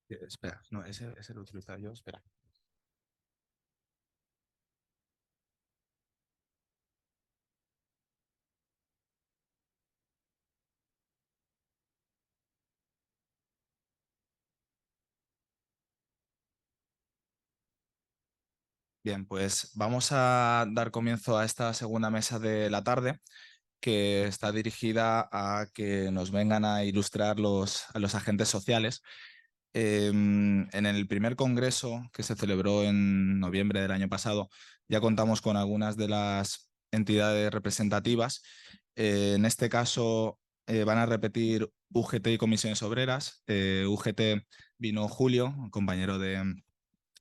Espera, no, ese lo he utilizado yo, espera. Bien, pues vamos a dar comienzo a esta segunda mesa de la tarde, que está dirigida a que nos vengan a ilustrar a los agentes sociales. En el primer congreso que se celebró en noviembre del año pasado, ya contamos con algunas de las entidades representativas. En este caso, van a repetir UGT y comisiones obreras. UGT vino Julio, un compañero de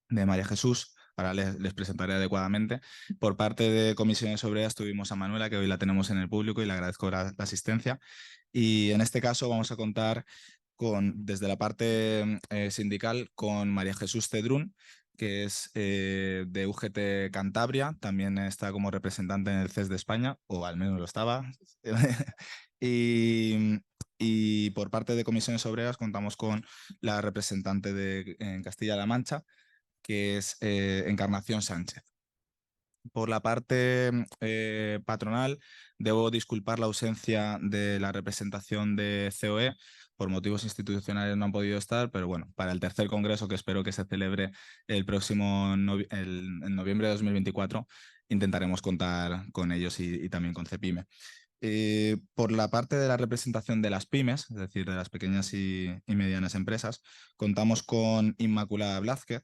María Jesús. Ahora les presentaré adecuadamente. Por parte de comisiones obreras tuvimos a Manuela, que hoy la tenemos en el público y le agradezco la asistencia. Y en este caso vamos a contar desde la parte sindical con María Jesús Cedrún, que es de UGT Cantabria, también está como representante en el CES de España, o al menos lo estaba. y, y por parte de comisiones obreras contamos con la representante en Castilla-La Mancha, que es Encarnación Sánchez. Por la parte patronal, debo disculpar la ausencia de la representación de COE. Por motivos institucionales no han podido estar, pero bueno, para el tercer congreso, que espero que se celebre el próximo en noviembre de 2024, intentaremos contar con ellos y también con CEPIME. Por la parte de la representación de las pymes, es decir, de las pequeñas y medianas empresas, contamos con Inmaculada Blázquez,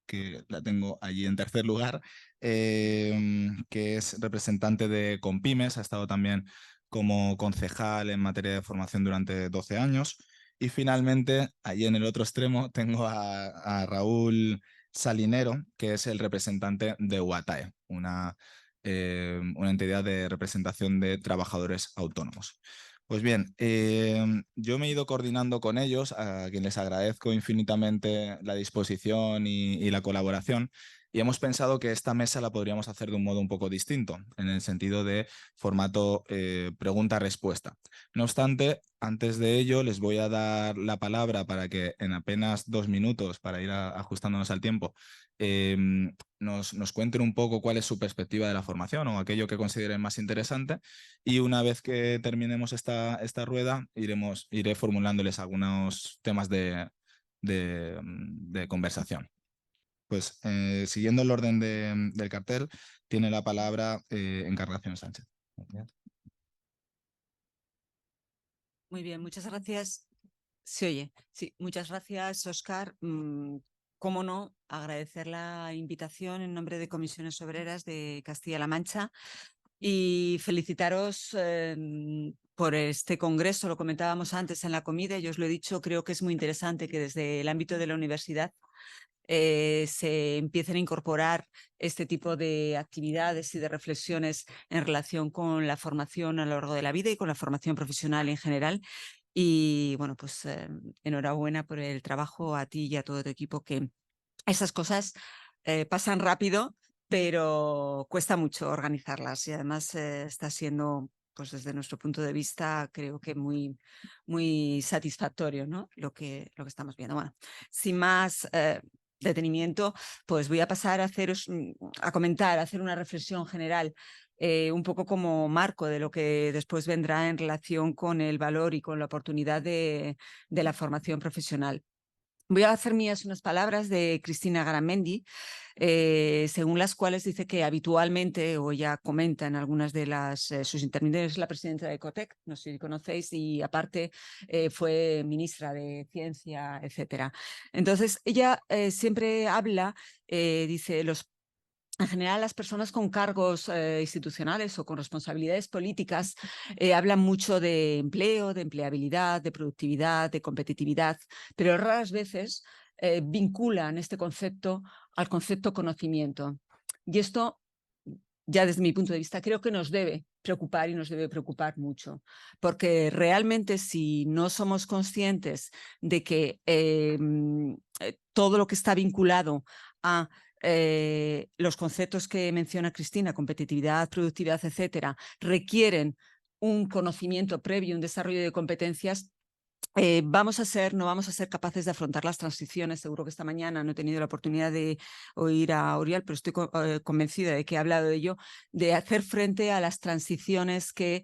que la tengo allí en tercer lugar, que es representante de Compymes, ha estado también como concejal en materia de formación durante 12 años. Y finalmente, allí en el otro extremo, tengo a Raúl Salinero, que es el representante de UATAE, una entidad de representación de trabajadores autónomos. Pues bien, yo me he ido coordinando con ellos, a quien les agradezco infinitamente la disposición y la colaboración, y hemos pensado que esta mesa la podríamos hacer de un modo un poco distinto, en el sentido de formato pregunta-respuesta. No obstante, antes de ello les voy a dar la palabra para que en apenas 2 minutos, para ir ajustándonos al tiempo, nos cuenten un poco cuál es su perspectiva de la formación o aquello que consideren más interesante, y una vez que terminemos esta rueda iré formulándoles algunos temas de conversación. Pues siguiendo el orden del cartel, tiene la palabra Encarnación Sánchez. Muy bien, muchas gracias. Se oye, sí, muchas gracias, Óscar. Cómo no, agradecer la invitación en nombre de Comisiones Obreras de Castilla-La Mancha y felicitaros por este congreso. Lo comentábamos antes en la comida, yo os lo he dicho, creo que es muy interesante que desde el ámbito de la universidad se empiecen a incorporar este tipo de actividades y de reflexiones en relación con la formación a lo largo de la vida y con la formación profesional en general. Y bueno, pues enhorabuena por el trabajo a ti y a todo tu equipo, que esas cosas pasan rápido, pero cuesta mucho organizarlas y además está siendo, pues desde nuestro punto de vista, creo que muy satisfactorio, ¿no? Lo que estamos viendo. Bueno, sin más detenimiento, pues voy a pasar a comentar, a hacer una reflexión general, un poco como marco de lo que después vendrá en relación con el valor y con la oportunidad de la formación profesional. Voy a hacer mías unas palabras de Cristina Garamendi, según las cuales dice que habitualmente, o ya comenta en algunas de sus intervenciones, es la presidenta de Ecotec, no sé si conocéis, y aparte fue ministra de Ciencia, etcétera. Entonces, ella siempre habla, dice, en general, las personas con cargos institucionales o con responsabilidades políticas hablan mucho de empleo, de empleabilidad, de productividad, de competitividad, pero raras veces vinculan este concepto al concepto conocimiento. Y esto, ya desde mi punto de vista, creo que nos debe preocupar y nos debe preocupar mucho, porque realmente si no somos conscientes de que todo lo que está vinculado a los conceptos que menciona Cristina, competitividad, productividad, etcétera, requieren un conocimiento previo, un desarrollo de competencias, no vamos a ser capaces de afrontar las transiciones. Seguro que esta mañana no he tenido la oportunidad de oír a Oriol, pero estoy convencida de que ha hablado de ello, de hacer frente a las transiciones que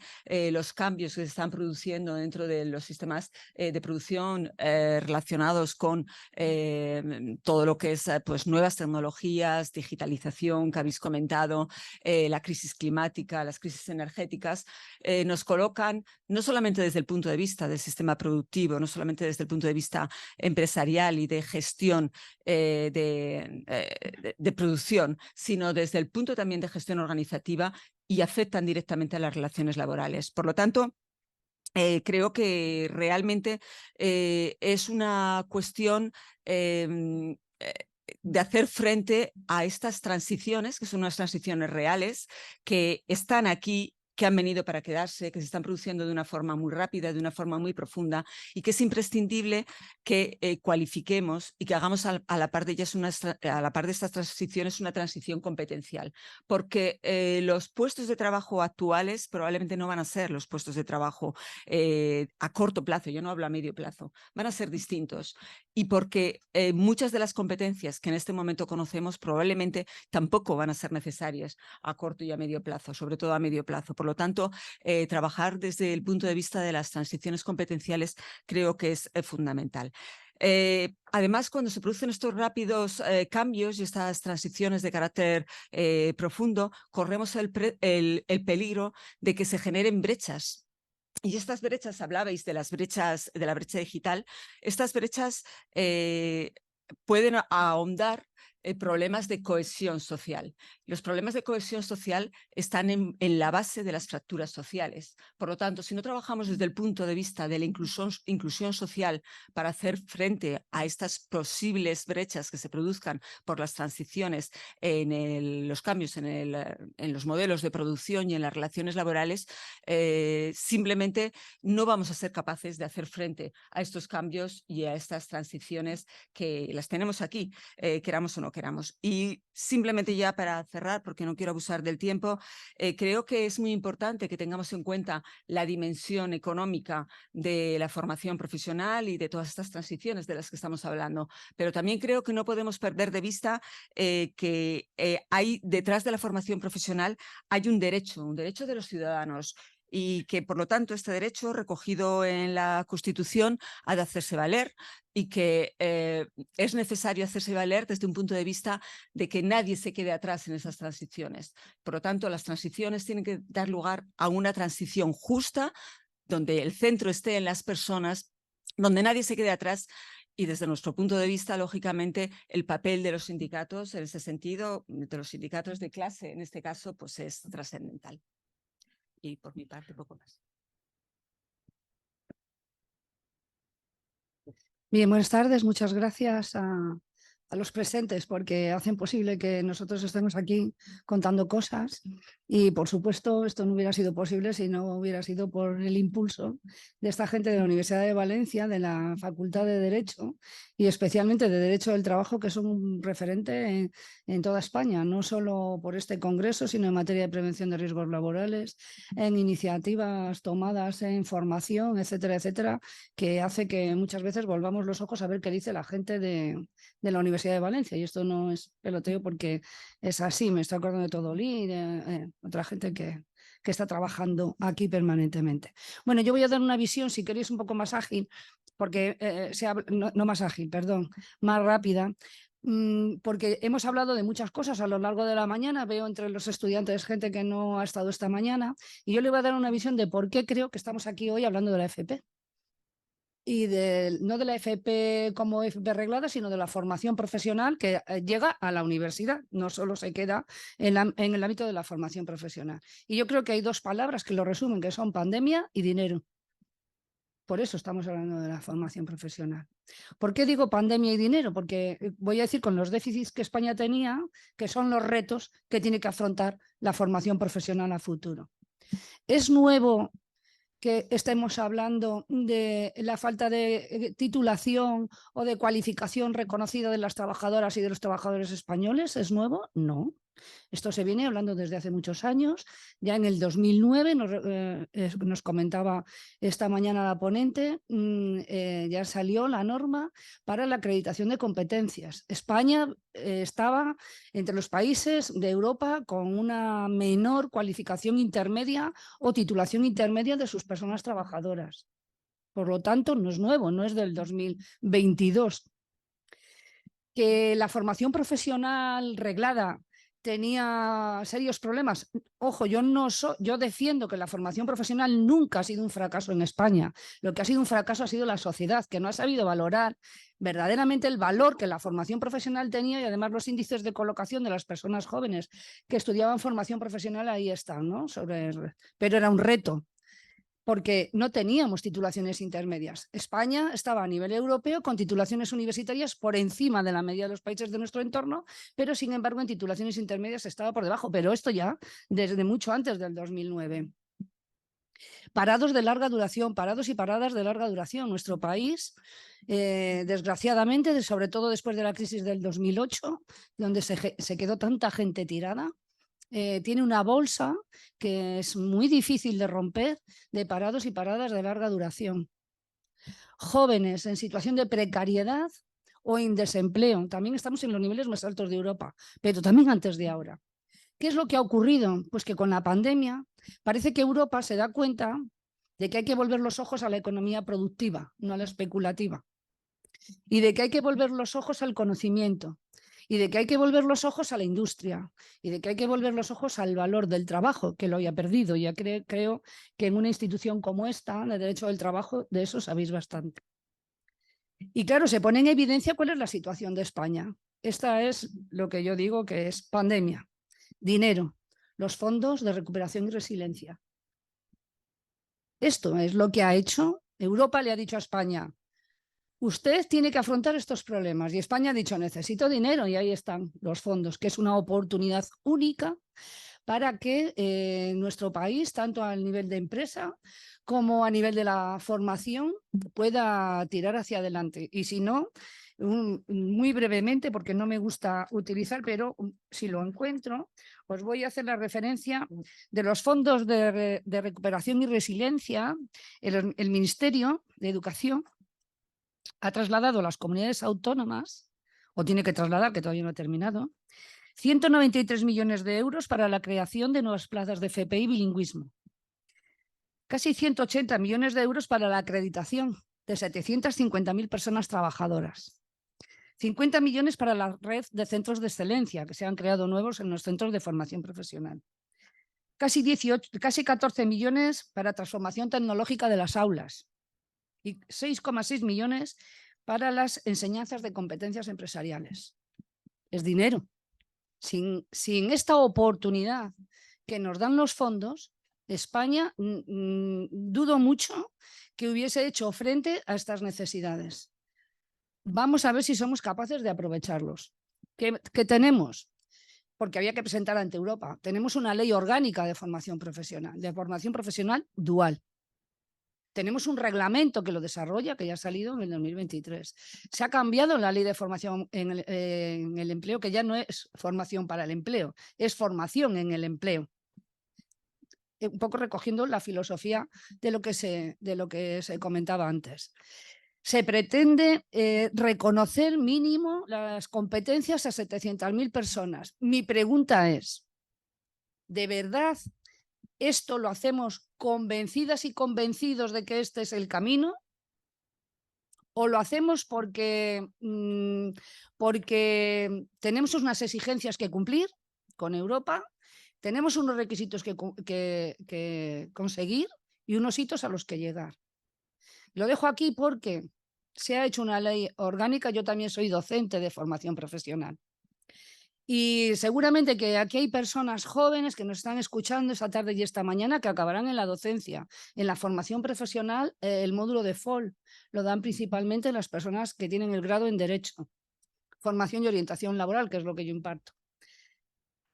los cambios que se están produciendo dentro de los sistemas de producción relacionados con todo lo que es pues, nuevas tecnologías, digitalización que habéis comentado, la crisis climática, las crisis energéticas, nos colocan no solamente desde el punto de vista del sistema productivo, no solamente desde el punto de vista empresarial y de gestión de producción, sino desde el punto también de gestión organizativa y afectan directamente a las relaciones laborales. Por lo tanto, creo que realmente es una cuestión de hacer frente a estas transiciones, que son unas transiciones reales, que están aquí, que han venido para quedarse, que se están produciendo de una forma muy rápida, de una forma muy profunda, y que es imprescindible que cualifiquemos y que hagamos a la par de ellas a la par de estas transiciones una transición competencial, porque los puestos de trabajo actuales probablemente no van a ser los puestos de trabajo a corto plazo, yo no hablo a medio plazo, van a ser distintos, y porque muchas de las competencias que en este momento conocemos probablemente tampoco van a ser necesarias a corto y a medio plazo, sobre todo a medio plazo. Por lo tanto, trabajar desde el punto de vista de las transiciones competenciales creo que es fundamental. Además, cuando se producen estos rápidos cambios y estas transiciones de carácter profundo, corremos el peligro de que se generen brechas. Y estas brechas, hablabais de las brechas, de la brecha digital, estas brechas pueden ahondar problemas de cohesión social. Los problemas de cohesión social están en la base de las fracturas sociales. Por lo tanto, si no trabajamos desde el punto de vista de la inclusión social para hacer frente a estas posibles brechas que se produzcan por las transiciones en los cambios en los modelos de producción y en las relaciones laborales, simplemente no vamos a ser capaces de hacer frente a estos cambios y a estas transiciones que las tenemos aquí, queramos o no queramos. Y simplemente ya para cerrar, porque no quiero abusar del tiempo, creo que es muy importante que tengamos en cuenta la dimensión económica de la formación profesional y de todas estas transiciones de las que estamos hablando, pero también creo que no podemos perder de vista que hay detrás de la formación profesional hay un derecho de los ciudadanos, y que, por lo tanto, este derecho recogido en la Constitución ha de hacerse valer, y que es necesario hacerse valer desde un punto de vista de que nadie se quede atrás en esas transiciones. Por lo tanto, las transiciones tienen que dar lugar a una transición justa, donde el centro esté en las personas, donde nadie se quede atrás. Y desde nuestro punto de vista, lógicamente, el papel de los sindicatos, en ese sentido, de los sindicatos de clase, en este caso, pues es trascendental. Y por mi parte, poco más. Bien, buenas tardes. Muchas gracias a los presentes porque hacen posible que nosotros estemos aquí contando cosas, y por supuesto esto no hubiera sido posible si no hubiera sido por el impulso de esta gente de la Universidad de Valencia, de la Facultad de Derecho y especialmente de Derecho del Trabajo, que son un referente en toda España, no solo por este congreso, sino en materia de prevención de riesgos laborales, en iniciativas tomadas en formación, etcétera, etcétera, que hace que muchas veces volvamos los ojos a ver qué dice la gente de la Universidad de Valencia. Y esto no es peloteo porque es así. Me estoy acordando de Todolí, otra gente que está trabajando aquí permanentemente. Bueno, yo voy a dar una visión, si queréis, un poco más ágil, porque no más ágil, perdón, más rápida, porque hemos hablado de muchas cosas a lo largo de la mañana. Veo entre los estudiantes gente que no ha estado esta mañana, y yo le voy a dar una visión de por qué creo que estamos aquí hoy hablando de la FP. Y no de la FP como FP reglada, sino de la formación profesional que llega a la universidad, no solo se queda en el ámbito de la formación profesional. Y yo creo que hay dos palabras que lo resumen, que son pandemia y dinero. Por eso estamos hablando de la formación profesional. ¿Por qué digo pandemia y dinero? Porque voy a decir con los déficits que España tenía, que son los retos que tiene que afrontar la formación profesional a futuro. Es nuevo que estemos hablando de la falta de titulación o de cualificación reconocida de las trabajadoras y de los trabajadores españoles. ¿Es nuevo? No. Esto se viene hablando desde hace muchos años. Ya en el 2009 nos comentaba esta mañana la ponente, ya salió la norma para la acreditación de competencias. España estaba entre los países de Europa con una menor cualificación intermedia o titulación intermedia de sus personas trabajadoras. Por lo tanto, no es nuevo, no es del 2022. Que la formación profesional reglada tenía serios problemas. Ojo, yo defiendo que la formación profesional nunca ha sido un fracaso en España. Lo que ha sido un fracaso ha sido la sociedad, que no ha sabido valorar verdaderamente el valor que la formación profesional tenía, y además los índices de colocación de las personas jóvenes que estudiaban formación profesional ahí están, ¿no? Pero era un reto, porque no teníamos titulaciones intermedias. España estaba a nivel europeo con titulaciones universitarias por encima de la media de los países de nuestro entorno, pero sin embargo en titulaciones intermedias estaba por debajo, pero esto ya desde mucho antes del 2009. Parados de larga duración, parados y paradas de larga duración. Nuestro país, desgraciadamente, sobre todo después de la crisis del 2008, donde se quedó tanta gente tirada, tiene una bolsa que es muy difícil de romper, de parados y paradas de larga duración. Jóvenes en situación de precariedad o en desempleo. También estamos en los niveles más altos de Europa, pero también antes de ahora. ¿Qué es lo que ha ocurrido? Pues que con la pandemia parece que Europa se da cuenta de que hay que volver los ojos a la economía productiva, no a la especulativa, y de que hay que volver los ojos al conocimiento, y de que hay que volver los ojos a la industria, y de que hay que volver los ojos al valor del trabajo, que lo haya perdido. Ya creo que en una institución como esta, de derecho del trabajo, de eso sabéis bastante. Y claro, se pone en evidencia cuál es la situación de España. Esta es lo que yo digo que es pandemia, dinero, los fondos de recuperación y resiliencia. Esto es lo que ha hecho. Europa le ha dicho a España: usted tiene que afrontar estos problemas. Y España ha dicho: necesito dinero, y ahí están los fondos, que es una oportunidad única para que nuestro país, tanto a nivel de empresa como a nivel de la formación, pueda tirar hacia adelante. Y si no, muy brevemente, porque no me gusta utilizar, pero si lo encuentro, os voy a hacer la referencia de los fondos de recuperación y resiliencia. El Ministerio de Educación ha trasladado a las comunidades autónomas, o tiene que trasladar, que todavía no ha terminado, 193 millones de euros para la creación de nuevas plazas de FP y bilingüismo. Casi 180 millones de euros para la acreditación de 750.000 personas trabajadoras. 50 millones para la red de centros de excelencia que se han creado nuevos en los centros de formación profesional. Casi 14 millones para transformación tecnológica de las aulas. Y 6,6 millones para las enseñanzas de competencias empresariales. Es dinero. Sin esta oportunidad que nos dan los fondos, España dudo mucho que hubiese hecho frente a estas necesidades. Vamos a ver si somos capaces de aprovecharlos. ¿Qué tenemos? Porque había que presentar ante Europa. Tenemos una ley orgánica de formación profesional dual. Tenemos un reglamento que lo desarrolla, que ya ha salido en el 2023. Se ha cambiado la ley de formación en el empleo, que ya no es formación para el empleo, es formación en el empleo. Un poco recogiendo la filosofía de lo que se comentaba antes. Se pretende reconocer mínimo las competencias a 700.000 personas. Mi pregunta es, ¿de verdad esto lo hacemos convencidas y convencidos de que este es el camino? ¿O lo hacemos porque tenemos unas exigencias que cumplir con Europa, tenemos unos requisitos que conseguir y unos hitos a los que llegar? Lo dejo aquí porque se ha hecho una ley orgánica. Yo también soy docente de formación profesional. Y seguramente que aquí hay personas jóvenes que nos están escuchando esta tarde y esta mañana que acabarán en la docencia. En la formación profesional, el módulo de FOL lo dan principalmente las personas que tienen el grado en Derecho, Formación y Orientación Laboral, que es lo que yo imparto.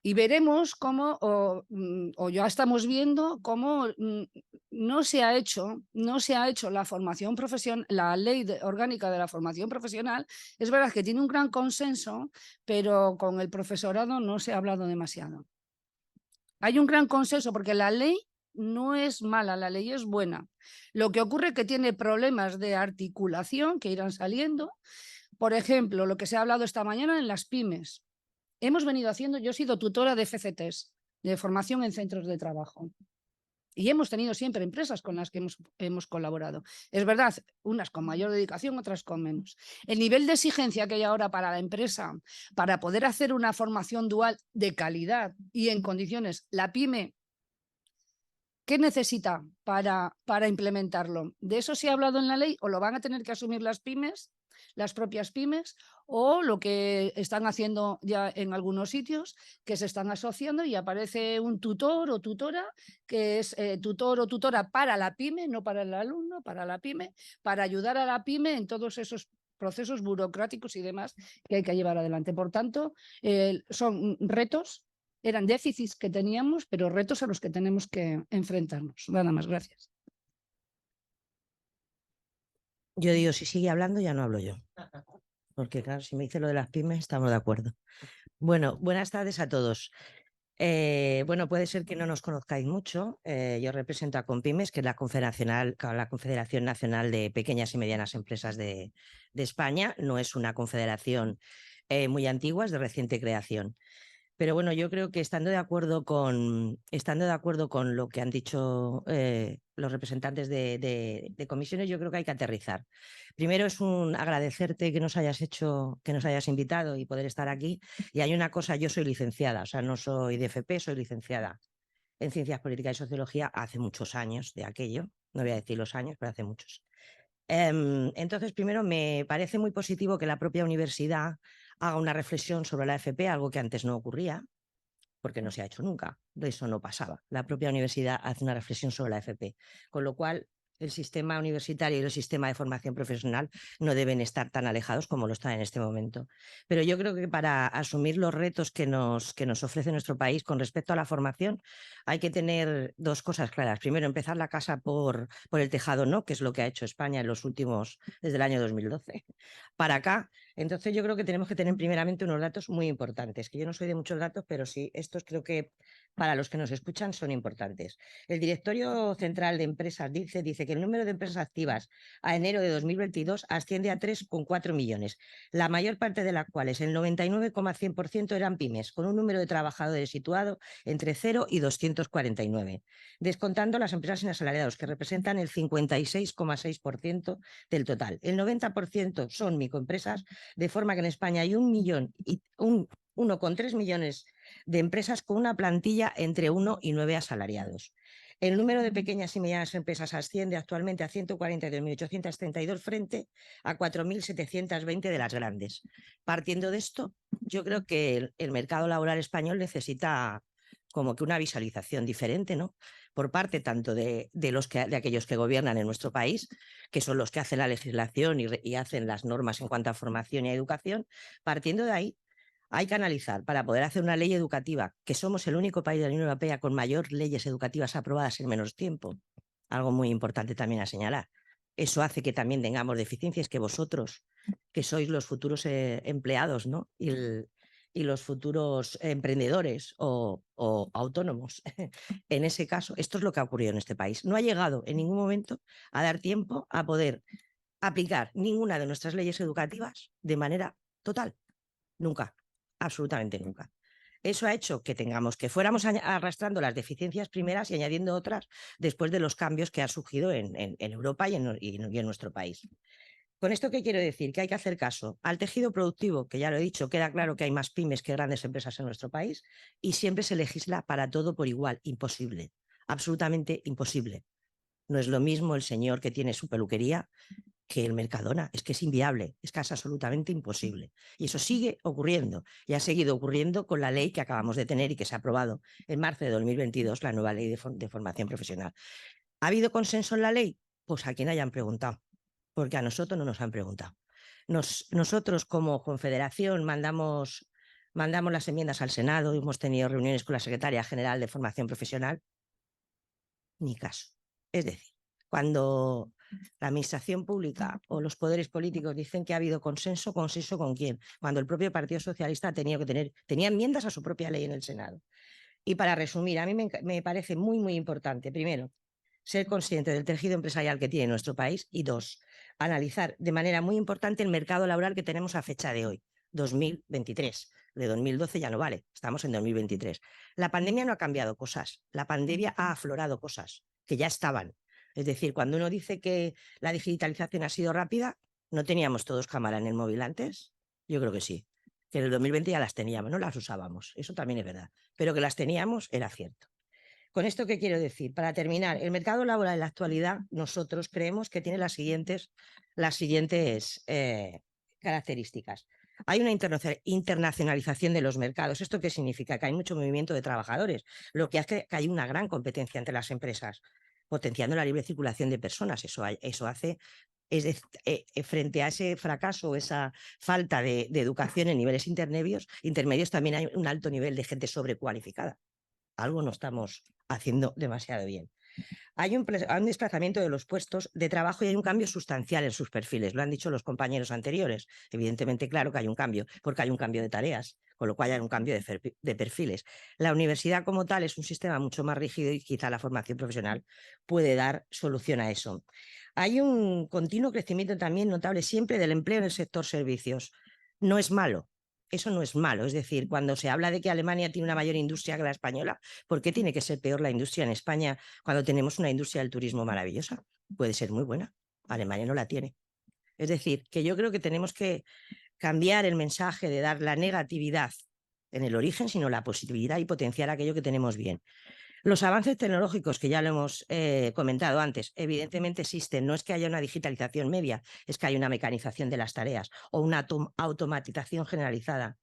Y veremos cómo, o ya estamos viendo cómo no se ha hecho la formación profesional, la ley orgánica de la formación profesional. Es verdad que tiene un gran consenso, pero con el profesorado no se ha hablado demasiado. Hay un gran consenso porque la ley no es mala, la ley es buena. Lo que ocurre es que tiene problemas de articulación que irán saliendo. Por ejemplo, lo que se ha hablado esta mañana en las pymes. Hemos venido haciendo, yo he sido tutora de FCTs, de formación en centros de trabajo. Y hemos tenido siempre empresas con las que hemos colaborado. Es verdad, unas con mayor dedicación, otras con menos. El nivel de exigencia que hay ahora para la empresa, para poder hacer una formación dual de calidad y en condiciones, la pyme, ¿qué necesita para implementarlo? ¿De eso se ha hablado en la ley o lo van a tener que asumir las pymes? Las propias pymes, o lo que están haciendo ya en algunos sitios, que se están asociando y aparece un tutor o tutora, que es tutor o tutora para la pyme, no para el alumno, para la pyme, para ayudar a la pyme en todos esos procesos burocráticos y demás que hay que llevar adelante. Por tanto, son retos, eran déficits que teníamos, pero retos a los que tenemos que enfrentarnos. Nada más, gracias. Yo digo, si sigue hablando ya no hablo yo. Porque claro, si me dice lo de las pymes, estamos de acuerdo. Bueno, buenas tardes a todos. Bueno, puede ser que no nos conozcáis mucho. Yo represento a Compymes, que es la Confederación Nacional de Pequeñas y Medianas Empresas de España. No es una confederación muy antigua, es de reciente creación. Pero bueno, yo creo que estando de acuerdo con lo que han dicho los representantes de comisiones, yo creo que hay que aterrizar. Primero es un agradecerte que nos hayas invitado y poder estar aquí. Y hay una cosa, yo soy licenciada, o sea, no soy de FP, soy licenciada en Ciencias Políticas y Sociología hace muchos años de aquello. No voy a decir los años, pero hace muchos. Entonces, primero, me parece muy positivo que la propia universidad haga una reflexión sobre la FP, algo que antes no ocurría, porque no se ha hecho nunca. De eso no pasaba. La propia universidad hace una reflexión sobre la FP, con lo cual el sistema universitario y el sistema de formación profesional no deben estar tan alejados como lo están en este momento. Pero yo creo que para asumir los retos que nos ofrece nuestro país con respecto a la formación, hay que tener dos cosas claras. Primero, empezar la casa por el tejado, ¿no? Que es lo que ha hecho España en los últimos, desde el año 2012 para acá. Entonces yo creo que tenemos que tener primeramente unos datos muy importantes, que yo no soy de muchos datos, pero sí, estos creo que para los que nos escuchan son importantes. El Directorio Central de Empresas dice que el número de empresas activas a enero de 2022 asciende a 3,4 millones, la mayor parte de las cuales, el 99,100%, eran pymes, con un número de trabajadores situado entre 0 y 249, descontando las empresas sin asalariados, que representan el 56,6% del total. El 90% son microempresas, de forma que en España hay 1,3 millones de empresas con una plantilla entre 1 y 9 asalariados. El número de pequeñas y medianas empresas asciende actualmente a 142.832 frente a 4.720 de las grandes. Partiendo de esto, yo creo que el mercado laboral español necesita como que una visualización diferente, ¿no? Por parte tanto de aquellos que gobiernan en nuestro país, que son los que hacen la legislación y hacen las normas en cuanto a formación y a educación. Partiendo de ahí, hay que analizar para poder hacer una ley educativa, que somos el único país de la Unión Europea con mayor leyes educativas aprobadas en menos tiempo, algo muy importante también a señalar. Eso hace que también tengamos deficiencias, que vosotros, que sois los futuros empleados, ¿no? Y los futuros emprendedores o autónomos. En ese caso, esto es lo que ha ocurrido en este país. No ha llegado en ningún momento a dar tiempo a poder aplicar ninguna de nuestras leyes educativas de manera total. Nunca, absolutamente nunca. Eso ha hecho que fuéramos arrastrando las deficiencias primeras y añadiendo otras después de los cambios que han surgido en Europa y en nuestro país. ¿Con esto qué quiero decir? Que hay que hacer caso al tejido productivo, que ya lo he dicho, queda claro que hay más pymes que grandes empresas en nuestro país, y siempre se legisla para todo por igual. Imposible, absolutamente imposible. No es lo mismo el señor que tiene su peluquería que el Mercadona. Es que es inviable, es casi absolutamente imposible. Y eso sigue ocurriendo, y ha seguido ocurriendo con la ley que acabamos de tener y que se ha aprobado en marzo de 2022, la nueva ley de formación profesional. ¿Ha habido consenso en la ley? Pues a quien hayan preguntado, porque a nosotros no nos han preguntado. Nosotros como confederación mandamos mandamos las enmiendas al Senado, hemos tenido reuniones con la Secretaria General de Formación Profesional, ni caso. Es decir, cuando la administración pública o los poderes políticos dicen que ha habido consenso, ¿consenso con quién? Cuando el propio Partido Socialista tenía enmiendas a su propia ley en el Senado. Y para resumir, a mí me parece muy, muy importante, primero, ser consciente del tejido empresarial que tiene nuestro país y dos, analizar de manera muy importante el mercado laboral que tenemos a fecha de hoy, 2023. De 2012 ya no vale, estamos en 2023. La pandemia no ha cambiado cosas, la pandemia ha aflorado cosas que ya estaban. Es decir, cuando uno dice que la digitalización ha sido rápida, ¿no teníamos todos cámara en el móvil antes? Yo creo que sí. Que en el 2020 ya las teníamos, no las usábamos, eso también es verdad, pero que las teníamos era cierto. ¿Con esto qué quiero decir? Para terminar, el mercado laboral en la actualidad nosotros creemos que tiene las siguientes características. Hay una internacionalización de los mercados. ¿Esto qué significa? Que hay mucho movimiento de trabajadores, lo que hace que hay una gran competencia entre las empresas, potenciando la libre circulación de personas. Eso hace, frente a ese fracaso o esa falta de educación en niveles intermedios, también hay un alto nivel de gente sobrecualificada. Algo no estamos haciendo demasiado bien. Hay un desplazamiento de los puestos de trabajo y hay un cambio sustancial en sus perfiles. Lo han dicho los compañeros anteriores. Evidentemente, claro que hay un cambio, porque hay un cambio de tareas, con lo cual hay un cambio de perfiles. La universidad como tal es un sistema mucho más rígido y quizá la formación profesional puede dar solución a eso. Hay un continuo crecimiento también notable siempre del empleo en el sector servicios. No es malo. Eso no es malo, es decir, cuando se habla de que Alemania tiene una mayor industria que la española, ¿por qué tiene que ser peor la industria en España cuando tenemos una industria del turismo maravillosa? Puede ser muy buena, Alemania no la tiene. Es decir, que yo creo que tenemos que cambiar el mensaje de dar la negatividad en el origen, sino la positividad y potenciar aquello que tenemos bien. Los avances tecnológicos, que ya lo hemos comentado antes, evidentemente existen. No es que haya una digitalización media, es que hay una mecanización de las tareas o una automatización generalizada.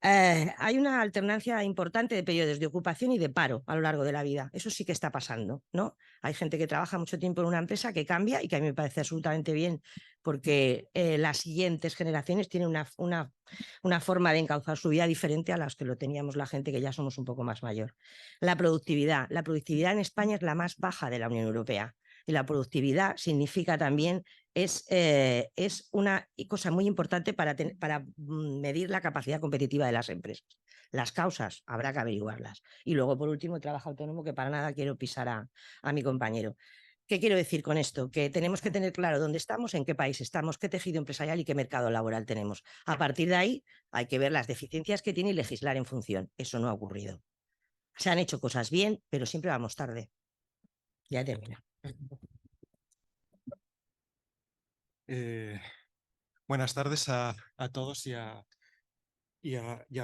Hay una alternancia importante de periodos de ocupación y de paro a lo largo de la vida. Eso sí que está pasando, ¿no? Hay gente que trabaja mucho tiempo en una empresa que cambia y que a mí me parece absolutamente bien porque las siguientes generaciones tienen una forma de encauzar su vida diferente a las que lo teníamos la gente que ya somos un poco más mayor. La productividad en España es la más baja de la Unión Europea. Y la productividad significa también, es una cosa muy importante para medir la capacidad competitiva de las empresas. Las causas habrá que averiguarlas. Y luego, por último, el trabajo autónomo, que para nada quiero pisar a mi compañero. ¿Qué quiero decir con esto? Que tenemos que tener claro dónde estamos, en qué país estamos, qué tejido empresarial y qué mercado laboral tenemos. A partir de ahí hay que ver las deficiencias que tiene y legislar en función. Eso no ha ocurrido. Se han hecho cosas bien, pero siempre vamos tarde. Ya termina. Buenas tardes a todos y a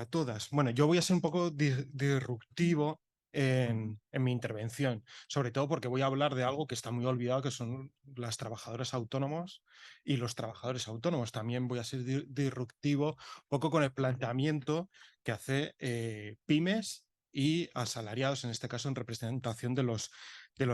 todas. Bueno, yo voy a ser un poco disruptivo en mi intervención, sobre todo porque voy a hablar de algo que está muy olvidado, que son las trabajadoras autónomos y los trabajadores autónomos. También voy a ser disruptivo un poco con el planteamiento que hace pymes y asalariados, en este caso en representación de los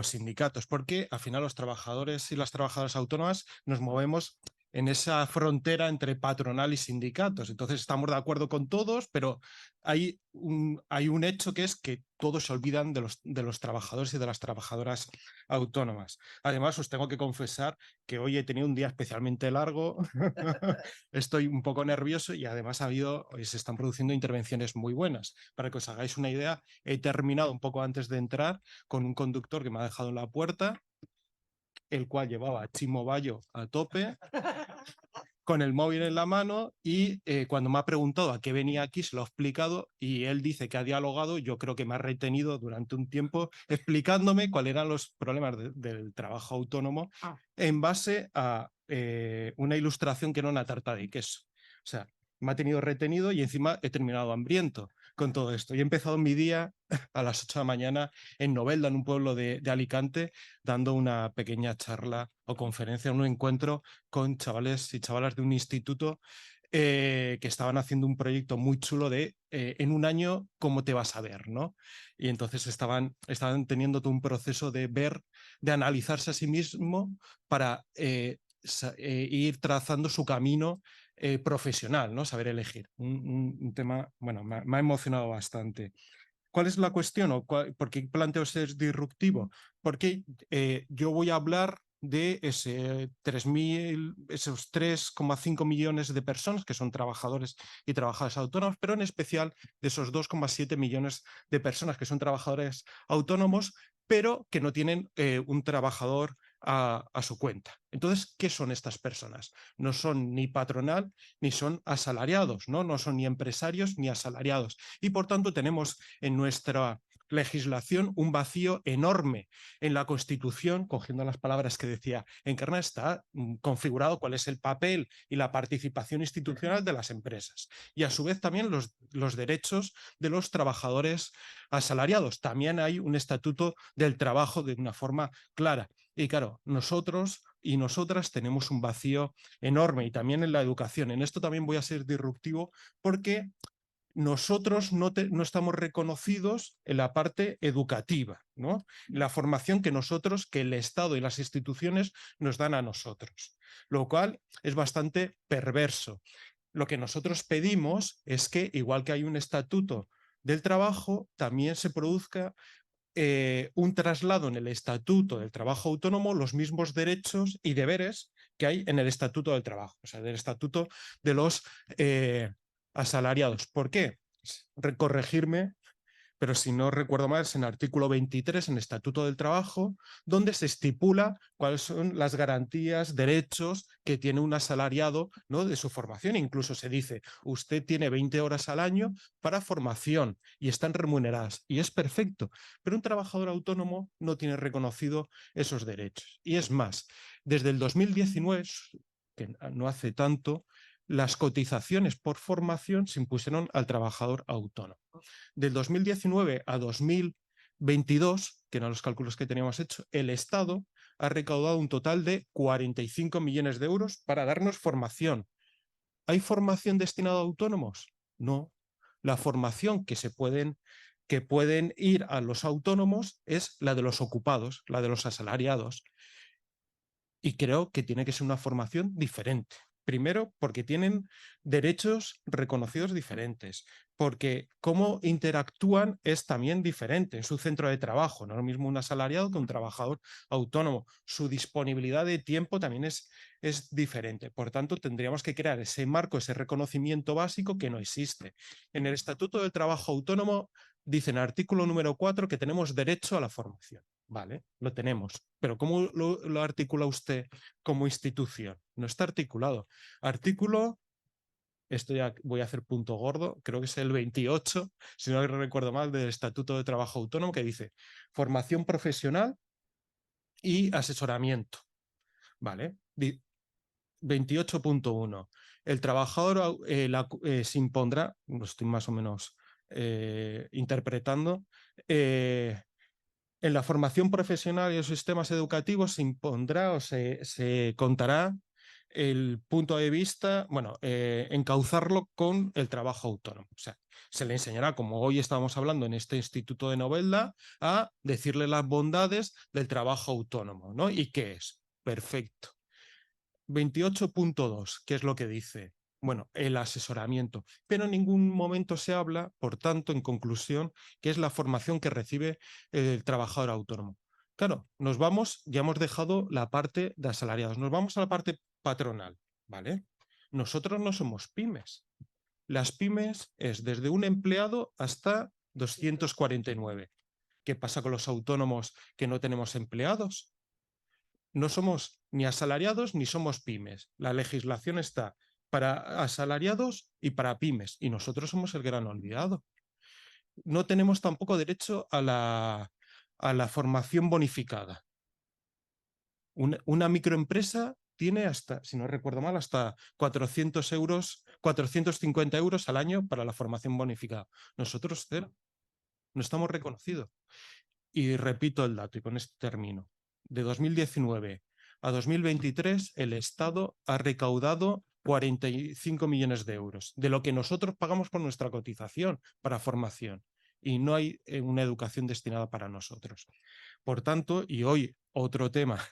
sindicatos, porque al final los trabajadores y las trabajadoras autónomas nos movemos en esa frontera entre patronal y sindicatos. Entonces estamos de acuerdo con todos, pero hay un hecho que es que todos se olvidan de los trabajadores y de las trabajadoras autónomas. Además, os tengo que confesar que hoy he tenido un día especialmente largo, estoy un poco nervioso y además se están produciendo intervenciones muy buenas. Para que os hagáis una idea, he terminado un poco antes de entrar con un conductor que me ha dejado en la puerta, el cual llevaba a Chimo Bayo a tope, con el móvil en la mano, y cuando me ha preguntado a qué venía aquí, se lo he explicado y él dice que ha dialogado. Yo creo que me ha retenido durante un tiempo explicándome cuáles eran los problemas del trabajo autónomo en base a una ilustración que era una tarta de queso. O sea, me ha tenido retenido y encima he terminado hambriento con todo esto. Y he empezado mi día a las 8 de la mañana en Novelda, en un pueblo de Alicante, dando una pequeña charla o conferencia, un encuentro con chavales y chavalas de un instituto que estaban haciendo un proyecto muy chulo de en un año cómo te vas a ver, ¿no? Y entonces estaban teniendo todo un proceso de analizarse a sí mismo para ir trazando su camino profesional, ¿no? Saber elegir. Un tema, bueno, me ha emocionado bastante. ¿Cuál es la cuestión o por qué planteo ser disruptivo? Porque yo voy a hablar de esos 3,5 millones de personas que son trabajadores y trabajadoras autónomos, pero en especial de esos 2,7 millones de personas que son trabajadores autónomos, pero que no tienen un trabajador a su cuenta. Entonces, ¿qué son estas personas? No son ni patronal ni son asalariados, ¿no? No son ni empresarios ni asalariados. Y por tanto tenemos en nuestra legislación un vacío enorme. En la Constitución, cogiendo las palabras que decía Encarna, está configurado cuál es el papel y la participación institucional de las empresas. Y a su vez también los derechos de los trabajadores asalariados. También hay un estatuto del trabajo de una forma clara. Y claro, nosotros y nosotras tenemos un vacío enorme, y también en la educación. En esto también voy a ser disruptivo porque nosotros no estamos reconocidos en la parte educativa, ¿no? La formación que el Estado y las instituciones nos dan a nosotros, lo cual es bastante perverso. Lo que nosotros pedimos es que, igual que hay un estatuto del trabajo, también se produzca un traslado en el Estatuto del Trabajo Autónomo, los mismos derechos y deberes que hay en el Estatuto del Trabajo, o sea, del Estatuto de los asalariados. ¿Por qué? Corregirme, pero si no recuerdo mal, es en el artículo 23 en el Estatuto del Trabajo, donde se estipula cuáles son las garantías, derechos que tiene un asalariado, ¿no? De su formación. Incluso se dice, usted tiene 20 horas al año para formación y están remuneradas. Y es perfecto, pero un trabajador autónomo no tiene reconocido esos derechos. Y es más, desde el 2019, que no hace tanto, las cotizaciones por formación se impusieron al trabajador autónomo. Del 2019 a 2022, que eran los cálculos que teníamos hecho, el Estado ha recaudado un total de 45 millones de euros para darnos formación. ¿Hay formación destinada a autónomos? No. La formación que pueden ir a los autónomos es la de los ocupados, la de los asalariados. Y creo que tiene que ser una formación diferente. Primero, porque tienen derechos reconocidos diferentes, porque cómo interactúan es también diferente en su centro de trabajo. No es lo mismo un asalariado que un trabajador autónomo. Su disponibilidad de tiempo también es diferente. Por tanto, tendríamos que crear ese marco, ese reconocimiento básico que no existe. En el Estatuto del Trabajo Autónomo dice en el artículo número 4 que tenemos derecho a la formación. Vale, lo tenemos. Pero ¿cómo lo articula usted como institución? No está articulado. Artículo, esto ya voy a hacer punto gordo, creo que es el 28, si no recuerdo mal, del Estatuto de Trabajo Autónomo, que dice formación profesional y asesoramiento. Vale, 28.1. El trabajador se impondrá, lo estoy más o menos interpretando, en la formación profesional y los sistemas educativos se impondrá o se contará el punto de vista, bueno, encauzarlo con el trabajo autónomo. O sea, se le enseñará, como hoy estamos hablando en este Instituto de Novelda, a decirle las bondades del trabajo autónomo, ¿no? ¿Y qué es? Perfecto. 28.2, ¿qué es lo que dice? Bueno, el asesoramiento, pero en ningún momento se habla, por tanto, en conclusión, que es la formación que recibe el trabajador autónomo. Claro, ya hemos dejado la parte de asalariados, nos vamos a la parte patronal, ¿vale? Nosotros no somos pymes. Las pymes es desde un empleado hasta 249. ¿Qué pasa con los autónomos que no tenemos empleados? No somos ni asalariados ni somos pymes. La legislación está para asalariados y para pymes, y nosotros somos el gran olvidado. No tenemos tampoco derecho a la formación bonificada. Una microempresa tiene hasta, si no recuerdo mal, hasta 450 euros al año para la formación bonificada. Nosotros cero. No estamos reconocidos. Y repito el dato, y con este termino. De 2019 a 2023, el Estado ha recaudado 45 millones de euros, de lo que nosotros pagamos por nuestra cotización para formación. Y no hay una educación destinada para nosotros. Por tanto, y hoy otro tema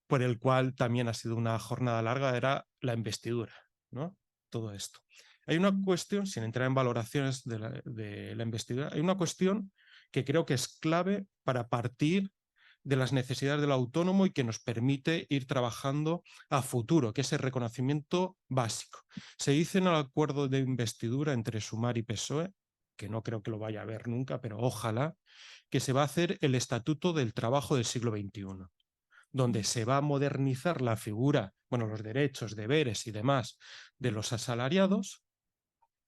por el cual también ha sido una jornada larga, era la investidura. ¿no? Todo esto. Hay una cuestión, sin entrar en valoraciones de la investidura, hay una cuestión que creo que es clave para partir de las necesidades del autónomo y que nos permite ir trabajando a futuro, que es el reconocimiento básico. Se dice en el acuerdo de investidura entre Sumar y PSOE, que no creo que lo vaya a ver nunca, pero ojalá, que se va a hacer el Estatuto del Trabajo del siglo XXI, donde se va a modernizar la figura, bueno, los derechos, deberes y demás de los asalariados,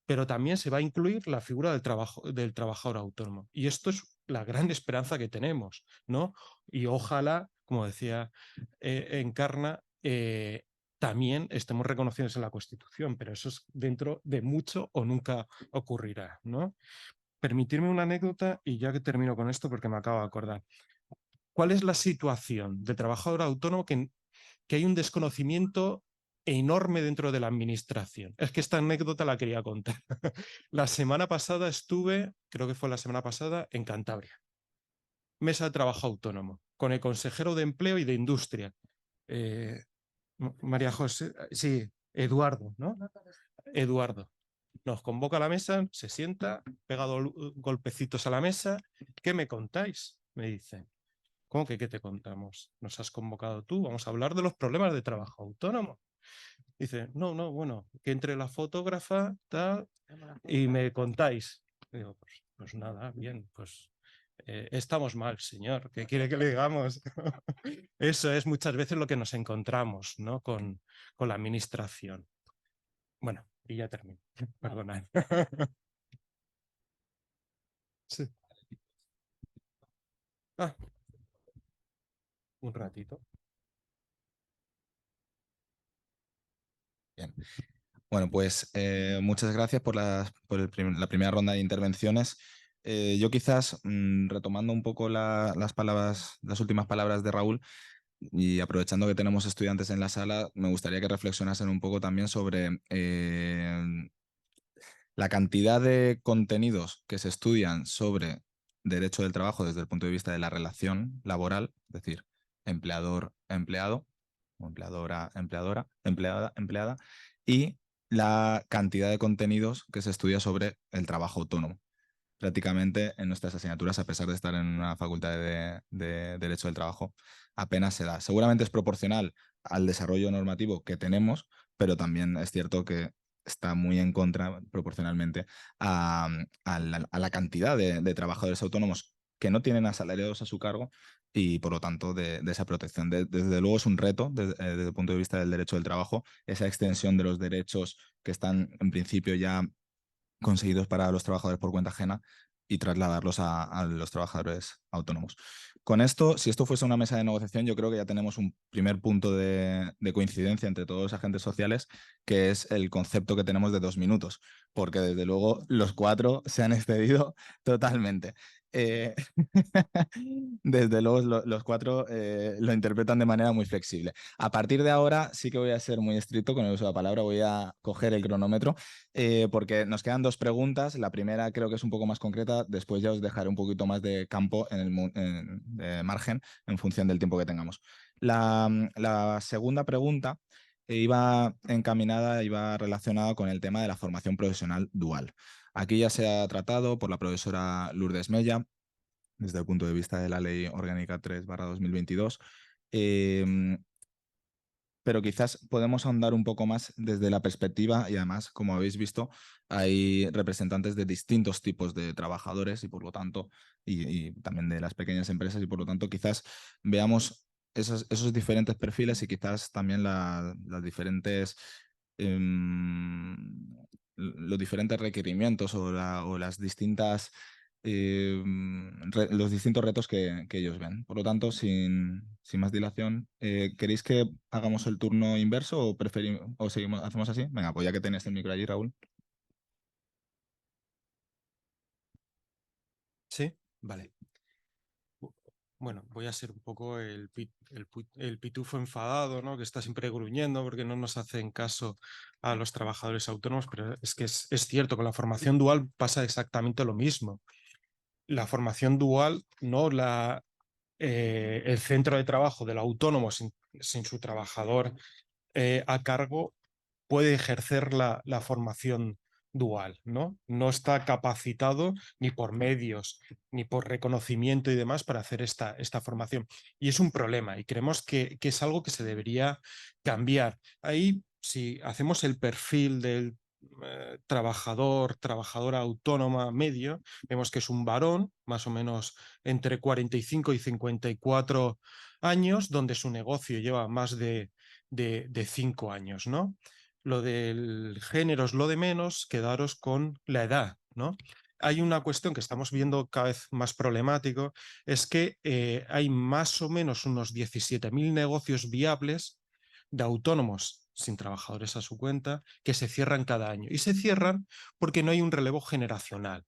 pero también se va a incluir la figura del trabajador autónomo. Y esto es la gran esperanza que tenemos, ¿no? Y ojalá, como decía Encarna, también estemos reconocidos en la Constitución, pero eso es dentro de mucho o nunca ocurrirá, ¿no? Permitirme una anécdota y ya que termino con esto porque me acabo de acordar. ¿Cuál es la situación del trabajador autónomo que hay un desconocimiento enorme dentro de la administración? Es que esta anécdota la quería contar. La semana pasada estuve, creo que fue la semana pasada, en Cantabria. Mesa de trabajo autónomo, con el consejero de Empleo y de Industria. María José, sí, Eduardo, ¿no? Eduardo. Nos convoca a la mesa, se sienta, pega golpecitos a la mesa. ¿Qué me contáis? Me dice. ¿Cómo que qué te contamos? ¿Nos has convocado tú? Vamos a hablar de los problemas de trabajo autónomo. Dice, no, bueno, que entre la fotógrafa tal, y me contáis. Digo, pues nada, bien, pues estamos mal, señor. ¿Qué quiere que le digamos? Eso es muchas veces lo que nos encontramos, ¿no? con la administración. Bueno, y ya termino. Perdonad. Sí. Ah, un ratito. Bien. Bueno, pues muchas gracias por la primera ronda de intervenciones. Yo quizás, retomando un poco las últimas palabras de Raúl y aprovechando que tenemos estudiantes en la sala, me gustaría que reflexionasen un poco también sobre la cantidad de contenidos que se estudian sobre derecho del trabajo desde el punto de vista de la relación laboral, es decir, empleador-empleado, o empleadora-empleadora, empleada-empleada, y la cantidad de contenidos que se estudia sobre el trabajo autónomo. Prácticamente en nuestras asignaturas, a pesar de estar en una facultad de Derecho del Trabajo, apenas se da. Seguramente es proporcional al desarrollo normativo que tenemos, pero también es cierto que está muy en contra proporcionalmente a la cantidad de trabajadores autónomos que no tienen asalariados a su cargo y por lo tanto de esa protección. Desde luego es un reto desde el punto de vista del derecho del trabajo, esa extensión de los derechos que están en principio ya conseguidos para los trabajadores por cuenta ajena y trasladarlos a los trabajadores autónomos. Con esto, si esto fuese una mesa de negociación, yo creo que ya tenemos un primer punto de coincidencia entre todos los agentes sociales, que es el concepto que tenemos de 2 minutos, porque desde luego los 4 se han excedido totalmente. Desde luego los 4 lo interpretan de manera muy flexible. A partir de ahora sí que voy a ser muy estricto con el uso de la palabra, voy a coger el cronómetro porque nos quedan 2 preguntas. La primera creo que es un poco más concreta, después ya os dejaré un poquito más de campo de margen en función del tiempo que tengamos. La segunda pregunta iba encaminada, iba relacionada con el tema de la formación profesional dual. Aquí ya se ha tratado por la profesora Lourdes Mella, desde el punto de vista de la Ley Orgánica 3/2022. Pero quizás podemos ahondar un poco más desde la perspectiva y además, como habéis visto, hay representantes de distintos tipos de trabajadores y por lo tanto, y también de las pequeñas empresas y por lo tanto quizás veamos esos diferentes perfiles y quizás también las diferentes los diferentes requerimientos o las distintas los distintos retos que ellos ven. Por lo tanto, sin más dilación, ¿queréis que hagamos el turno inverso o seguimos, hacemos así? Venga, pues ya que tenéis el micro allí, Raúl. Sí, vale. Bueno, voy a ser un poco el pitufo enfadado, ¿no? Que está siempre gruñendo porque no nos hacen caso a los trabajadores autónomos, pero es que es cierto, con la formación dual pasa exactamente lo mismo. La formación dual, no el centro de trabajo del autónomo sin su trabajador a cargo, puede ejercer la formación dual, ¿no? No está capacitado ni por medios, ni por reconocimiento y demás para hacer esta formación. Y es un problema y creemos que es algo que se debería cambiar. Ahí, si hacemos el perfil del trabajadora autónoma medio, vemos que es un varón, más o menos entre 45 y 54 años, donde su negocio lleva más de 5 años, ¿no? Lo del género es lo de menos, quedaros con la edad, ¿no? Hay una cuestión que estamos viendo cada vez más problemático, es que hay más o menos unos 17.000 negocios viables de autónomos sin trabajadores a su cuenta que se cierran cada año. Y se cierran porque no hay un relevo generacional.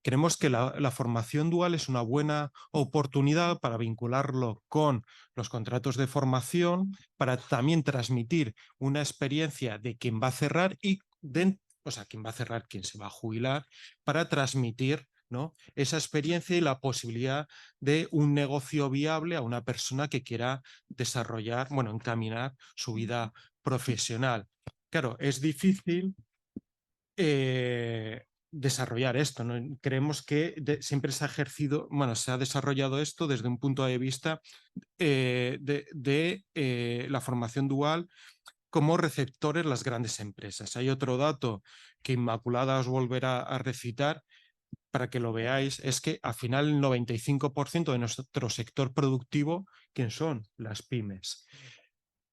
Creemos que la formación dual es una buena oportunidad para vincularlo con los contratos de formación, para también transmitir una experiencia de quien va a cerrar quien va a cerrar, quien se va a jubilar, para transmitir, ¿no?, esa experiencia y la posibilidad de un negocio viable a una persona que quiera desarrollar, bueno, encaminar su vida profesional. Claro, es difícil desarrollar esto, ¿no? Creemos que siempre se ha ejercido, bueno, se ha desarrollado esto desde un punto de vista de la formación dual como receptores las grandes empresas. Hay otro dato que Inmaculada os volverá a recitar para que lo veáis, es que al final el 95% de nuestro sector productivo, ¿quién son? Las pymes.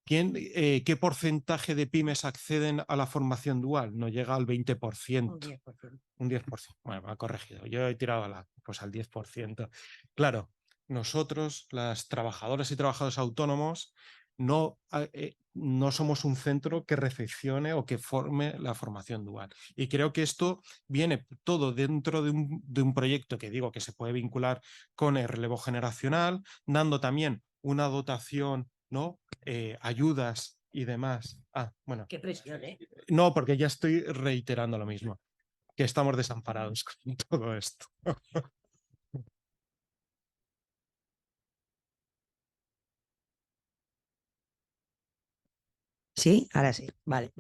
¿Qué porcentaje de pymes acceden a la formación dual? No llega al 20%. Un 10%. Bueno, me ha corregido. Yo he tirado al 10%. Claro, nosotros, las trabajadoras y trabajadores autónomos, no somos un centro que recepcione o que forme la formación dual. Y creo que esto viene todo dentro de un proyecto que digo que se puede vincular con el relevo generacional, dando también una dotación, ¿no? Ayudas y demás. Bueno. Qué presión, ¿eh? No, porque ya estoy reiterando lo mismo, que estamos desamparados con todo esto. Sí, ahora sí, vale.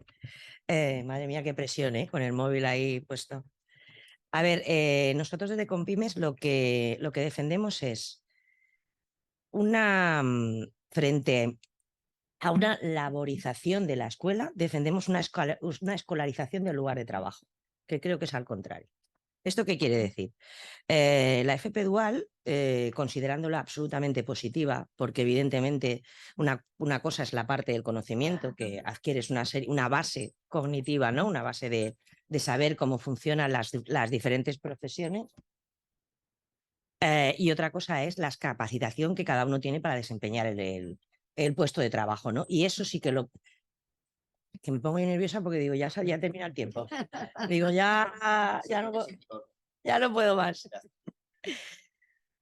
Madre mía, qué presión, ¿eh? Con el móvil ahí puesto. A ver, nosotros desde Compymes lo que defendemos es frente a una laborización de la escuela, defendemos una escolarización del lugar de trabajo, que creo que es al contrario. ¿Esto qué quiere decir? La FP Dual, considerándola absolutamente positiva, porque evidentemente una cosa es la parte del conocimiento, que adquieres una base cognitiva, ¿no? Una base de saber cómo funcionan las diferentes profesiones. Y otra cosa es la capacitación que cada uno tiene para desempeñar el puesto de trabajo, ¿no? Y eso sí que me pongo muy nerviosa porque digo, ya termina el tiempo. Digo, ya no puedo más.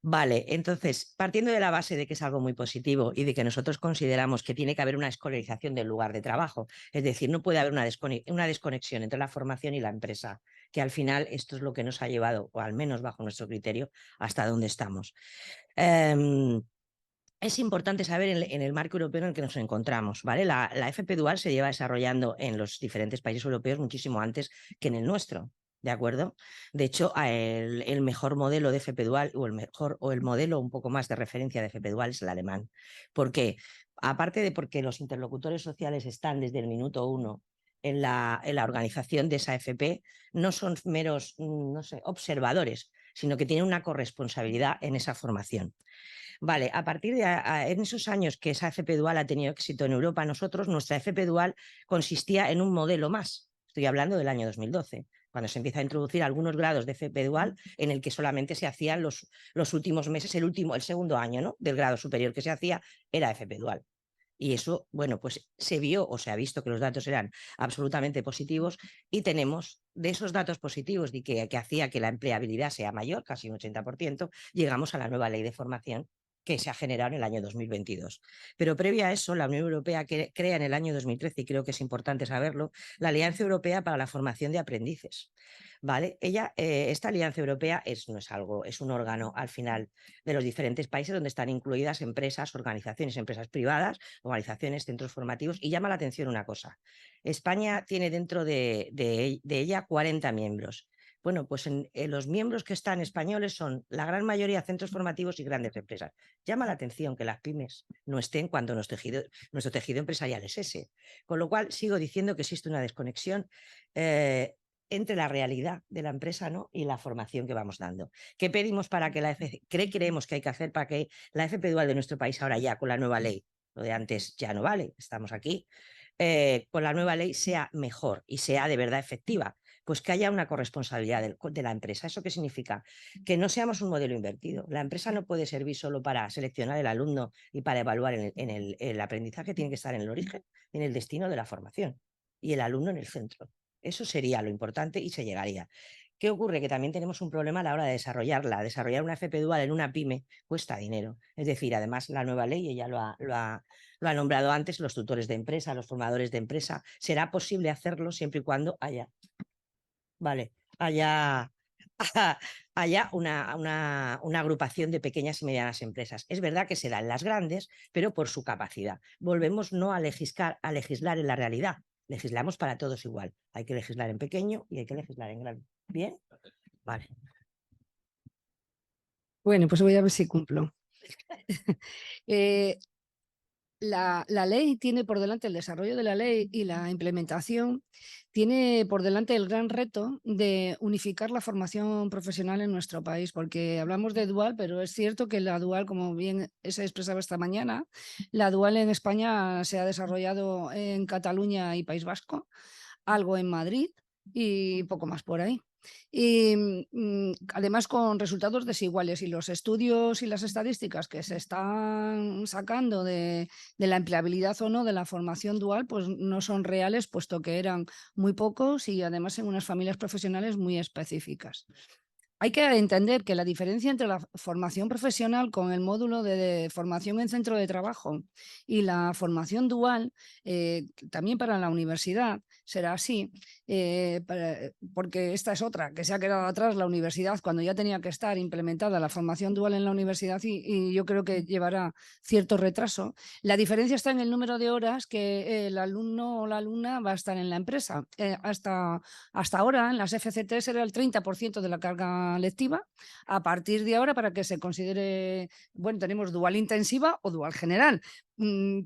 Vale, entonces, partiendo de la base de que es algo muy positivo y de que nosotros consideramos que tiene que haber una escolarización del lugar de trabajo, es decir, no puede haber una desconexión entre la formación y la empresa, que al final esto es lo que nos ha llevado, o al menos bajo nuestro criterio, hasta donde estamos. Es importante saber en el marco europeo en el que nos encontramos, ¿vale? La FP Dual se lleva desarrollando en los diferentes países europeos muchísimo antes que en el nuestro, ¿de acuerdo? De hecho, el mejor modelo de FP Dual o el modelo un poco más de referencia de FP Dual es el alemán. ¿Por qué? Aparte de porque los interlocutores sociales están desde el minuto 1 en la organización de esa FP, no son meros, no sé, observadores, sino que tienen una corresponsabilidad en esa formación. Vale, a partir de en esos años que esa FP Dual ha tenido éxito en Europa, nuestra FP Dual consistía en un modelo más. Estoy hablando del año 2012, cuando se empieza a introducir algunos grados de FP Dual en el que solamente se hacían los últimos meses, el segundo año, ¿no?, del grado superior que se hacía era FP Dual. Y eso, bueno, pues se vio o se ha visto que los datos eran absolutamente positivos y tenemos de esos datos positivos que hacía que la empleabilidad sea mayor, casi un 80%, llegamos a la nueva ley de formación que se ha generado en el año 2022. Pero previa a eso, la Unión Europea crea en el año 2013, y creo que es importante saberlo, la Alianza Europea para la Formación de Aprendices. ¿Vale? Esta Alianza Europea no es algo, es un órgano al final de los diferentes países donde están incluidas empresas, organizaciones, empresas privadas, organizaciones, centros formativos, y llama la atención una cosa. España tiene dentro de ella 40 miembros. Bueno, pues los miembros que están españoles son la gran mayoría centros formativos y grandes empresas. Llama la atención que las pymes no estén cuando nuestro tejido empresarial es ese. Con lo cual, sigo diciendo que existe una desconexión entre la realidad de la empresa, ¿no?, y la formación que vamos dando. ¿Qué pedimos para que creemos que hay que hacer para que la FP Dual de nuestro país ahora ya con la nueva ley, lo de antes ya no vale, estamos aquí, con la nueva ley sea mejor y sea de verdad efectiva? Pues que haya una corresponsabilidad de la empresa. ¿Eso qué significa? Que no seamos un modelo invertido. La empresa no puede servir solo para seleccionar el alumno y para evaluar el aprendizaje, tiene que estar en el origen, en el destino de la formación y el alumno en el centro. Eso sería lo importante y se llegaría. ¿Qué ocurre? Que también tenemos un problema a la hora de desarrollarla. Desarrollar una FP Dual en una pyme cuesta dinero. Es decir, además la nueva ley, ella lo ha nombrado antes, los tutores de empresa, los formadores de empresa, será posible hacerlo siempre y cuando haya una agrupación de pequeñas y medianas empresas. Es verdad que serán las grandes, pero por su capacidad. Volvemos no a legislar en la realidad. Legislamos para todos igual. Hay que legislar en pequeño y hay que legislar en grande. ¿Bien? Vale. Bueno, pues voy a ver si cumplo. La ley tiene por delante, el desarrollo de la ley y la implementación, tiene por delante el gran reto de unificar la formación profesional en nuestro país, porque hablamos de dual, pero es cierto que la dual, como bien se expresaba esta mañana, la dual en España se ha desarrollado en Cataluña y País Vasco, algo en Madrid y poco más por ahí. Y además con resultados desiguales, y los estudios y las estadísticas que se están sacando de la empleabilidad o no de la formación dual, pues no son reales, puesto que eran muy pocos y además en unas familias profesionales muy específicas. Hay que entender que la diferencia entre la formación profesional con el módulo de formación en centro de trabajo y la formación dual, también para la universidad, será así, porque esta es otra, que se ha quedado atrás la universidad cuando ya tenía que estar implementada la formación dual en la universidad y yo creo que llevará cierto retraso. La diferencia está en el número de horas que el alumno o la alumna va a estar en la empresa. Hasta ahora en las FCTs era el 30% de la carga lectiva. A partir de ahora, para que se considere, bueno, tenemos dual intensiva o dual general,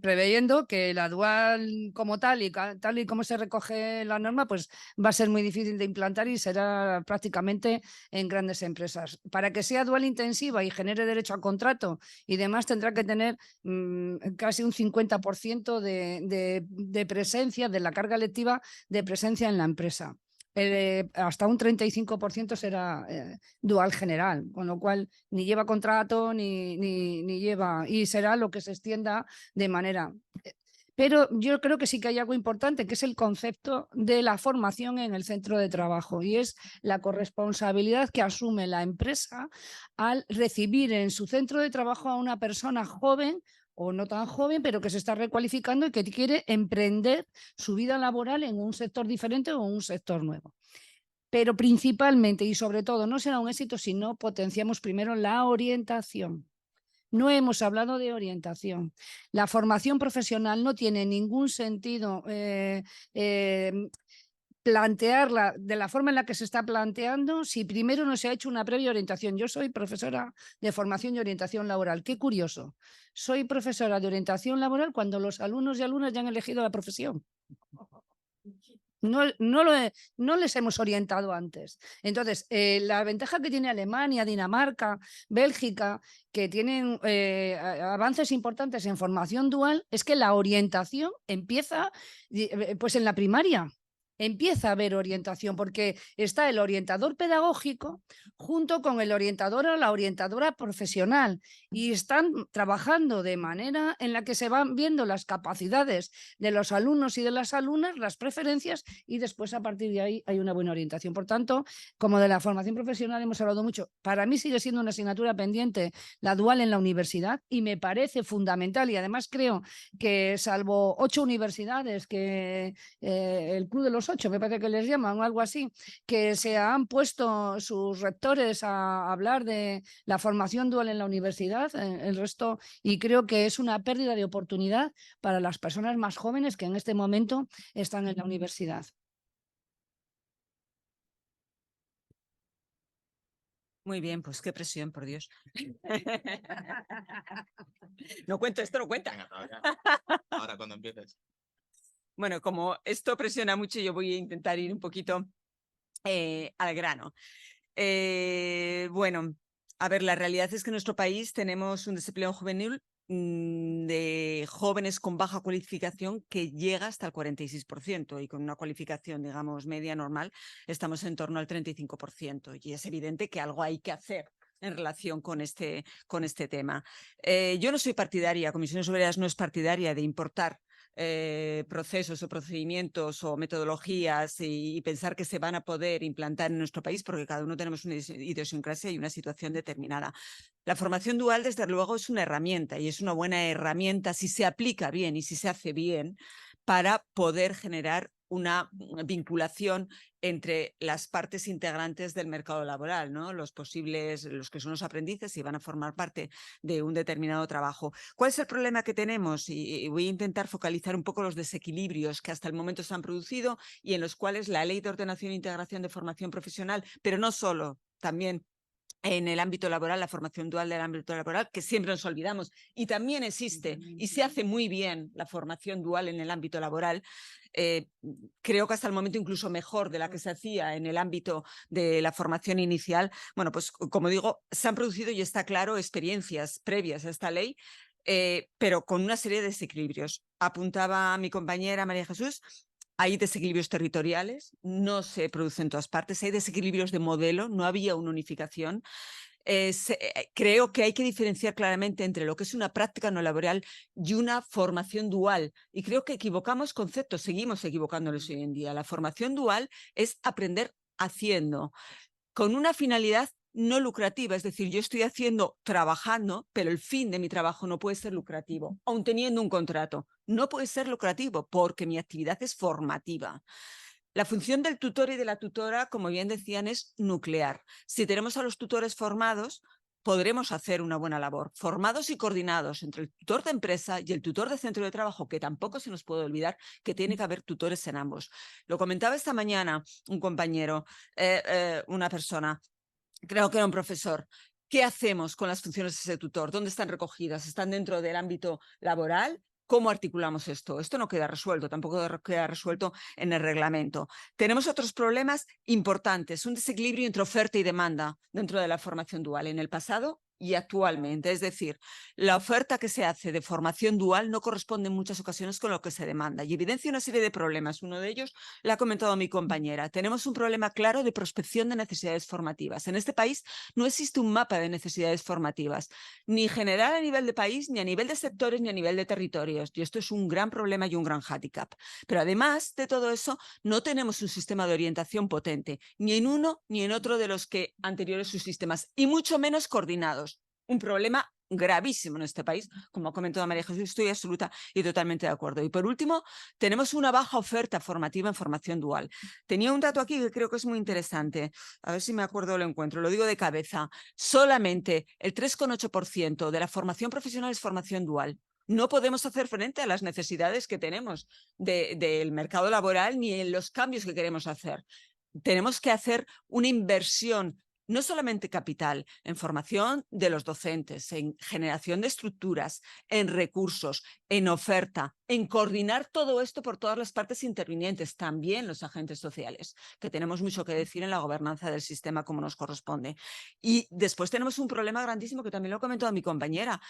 preveyendo que la dual como tal y como se recoge la norma, pues va a ser muy difícil de implantar y será prácticamente en grandes empresas. Para que sea dual intensiva y genere derecho a contrato y demás, tendrá que tener casi un 50% de presencia de la carga lectiva, de presencia en la empresa. Hasta un 35% será dual general, con lo cual ni lleva contrato ni lleva, y será lo que se extienda de manera. Pero yo creo que sí que hay algo importante, que es el concepto de la formación en el centro de trabajo, y es la corresponsabilidad que asume la empresa al recibir en su centro de trabajo a una persona joven o no tan joven, pero que se está recualificando y que quiere emprender su vida laboral en un sector diferente o en un sector nuevo. Pero principalmente y sobre todo no será un éxito si no potenciamos primero la orientación. No hemos hablado de orientación. La formación profesional no tiene ningún sentido plantearla de la forma en la que se está planteando si primero no se ha hecho una previa orientación. Yo soy profesora de formación y orientación laboral. Qué curioso. Soy profesora de orientación laboral cuando los alumnos y alumnas ya han elegido la profesión. No les hemos orientado antes. Entonces, la ventaja que tiene Alemania, Dinamarca, Bélgica, que tienen avances importantes en formación dual, es que la orientación empieza pues en la primaria. empieza a haber orientación, porque está el orientador pedagógico junto con el orientador o la orientadora profesional y están trabajando de manera en la que se van viendo las capacidades de los alumnos y de las alumnas, las preferencias, y después a partir de ahí hay una buena orientación. Por tanto, como de la formación profesional hemos hablado mucho, para mí sigue siendo una asignatura pendiente la dual en la universidad y me parece fundamental, y además creo que salvo 8 universidades, que el Club de los 8 me parece que les llaman o algo así, que se han puesto sus rectores a hablar de la formación dual en la universidad, el resto, y creo que es una pérdida de oportunidad para las personas más jóvenes que en este momento están en la universidad. Muy bien, pues qué presión, por Dios. No cuento, esto no cuenta. Venga, ahora cuando empieces. Bueno, como esto presiona mucho, yo voy a intentar ir un poquito al grano. Bueno, a ver, la realidad es que en nuestro país tenemos un desempleo juvenil de jóvenes con baja cualificación que llega hasta el 46% y con una cualificación, digamos, media normal, estamos en torno al 35%. Y es evidente que algo hay que hacer en relación con este tema. Yo no soy partidaria, Comisiones Obreras no es partidaria de importar procesos o procedimientos o metodologías y pensar que se van a poder implantar en nuestro país, porque cada uno tenemos una idiosincrasia y una situación determinada. La formación dual, desde luego, es una herramienta y es una buena herramienta si se aplica bien y si se hace bien para poder generar una vinculación entre las partes integrantes del mercado laboral, ¿no? Los que son los aprendices y van a formar parte de un determinado trabajo. ¿Cuál es el problema que tenemos? Y voy a intentar focalizar un poco los desequilibrios que hasta el momento se han producido y en los cuales la Ley de Ordenación e Integración de Formación Profesional, pero no solo, también en el ámbito laboral, la formación dual del ámbito laboral, que siempre nos olvidamos, y también existe y se hace muy bien la formación dual en el ámbito laboral. Creo que hasta el momento incluso mejor de la que se hacía en el ámbito de la formación inicial. Bueno, pues como digo, se han producido y está claro experiencias previas a esta ley, pero con una serie de desequilibrios. Apuntaba mi compañera María Jesús. Hay desequilibrios territoriales, no se producen en todas partes, hay desequilibrios de modelo, no había una unificación. Creo que hay que diferenciar claramente entre lo que es una práctica no laboral y una formación dual. Y creo que equivocamos conceptos, seguimos equivocándolos hoy en día. La formación dual es aprender haciendo, con una finalidad no lucrativa, es decir, yo estoy trabajando, pero el fin de mi trabajo no puede ser lucrativo, aun teniendo un contrato. No puede ser lucrativo porque mi actividad es formativa. La función del tutor y de la tutora, como bien decían, es nuclear. Si tenemos a los tutores formados, podremos hacer una buena labor, formados y coordinados entre el tutor de empresa y el tutor de centro de trabajo, que tampoco se nos puede olvidar que tiene que haber tutores en ambos. Lo comentaba esta mañana un compañero, una persona, creo que era un profesor. ¿Qué hacemos con las funciones de ese tutor? ¿Dónde están recogidas? ¿Están dentro del ámbito laboral? ¿Cómo articulamos esto? Esto no queda resuelto, tampoco queda resuelto en el reglamento. Tenemos otros problemas importantes, un desequilibrio entre oferta y demanda dentro de la formación dual en el pasado y actualmente. Es decir, la oferta que se hace de formación dual no corresponde en muchas ocasiones con lo que se demanda y evidencia una serie de problemas. Uno de ellos lo ha comentado mi compañera. Tenemos un problema claro de prospección de necesidades formativas. En este país no existe un mapa de necesidades formativas, ni general a nivel de país, ni a nivel de sectores, ni a nivel de territorios. Y esto es un gran problema y un gran hándicap. Pero además de todo eso, no tenemos un sistema de orientación potente, ni en uno ni en otro de los que anteriores subsistemas, y mucho menos coordinados. Un problema gravísimo en este país, como ha comentado María Jesús, estoy absoluta y totalmente de acuerdo. Y por último, tenemos una baja oferta formativa en formación dual. Tenía un dato aquí que creo que es muy interesante, a ver si me acuerdo o lo encuentro, lo digo de cabeza. Solamente el 3,8% de la formación profesional es formación dual. No podemos hacer frente a las necesidades que tenemos del mercado laboral ni en los cambios que queremos hacer. Tenemos que hacer una inversión, no solamente capital, en formación de los docentes, en generación de estructuras, en recursos, en oferta, en coordinar todo esto por todas las partes intervinientes, también los agentes sociales, que tenemos mucho que decir en la gobernanza del sistema como nos corresponde. Y después tenemos un problema grandísimo que también lo ha comentado mi compañera.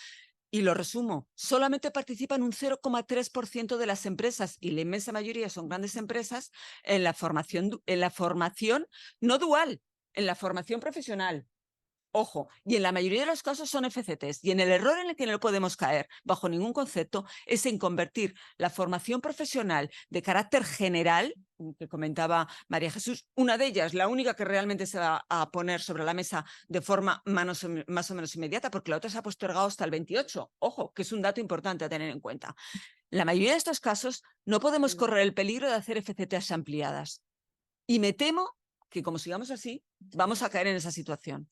Y lo resumo, solamente participan un 0,3% de las empresas, y la inmensa mayoría son grandes empresas, en la formación no dual, en la formación profesional. Ojo, y en la mayoría de los casos son FCTs. Y en el error en el que no podemos caer, bajo ningún concepto, es en convertir la formación profesional de carácter general, que comentaba María Jesús, una de ellas, la única que realmente se va a poner sobre la mesa de forma más o menos inmediata, porque la otra se ha postergado hasta el 28. Ojo, que es un dato importante a tener en cuenta. En la mayoría de estos casos no podemos correr el peligro de hacer FCTs ampliadas. Y me temo que como sigamos así, vamos a caer en esa situación.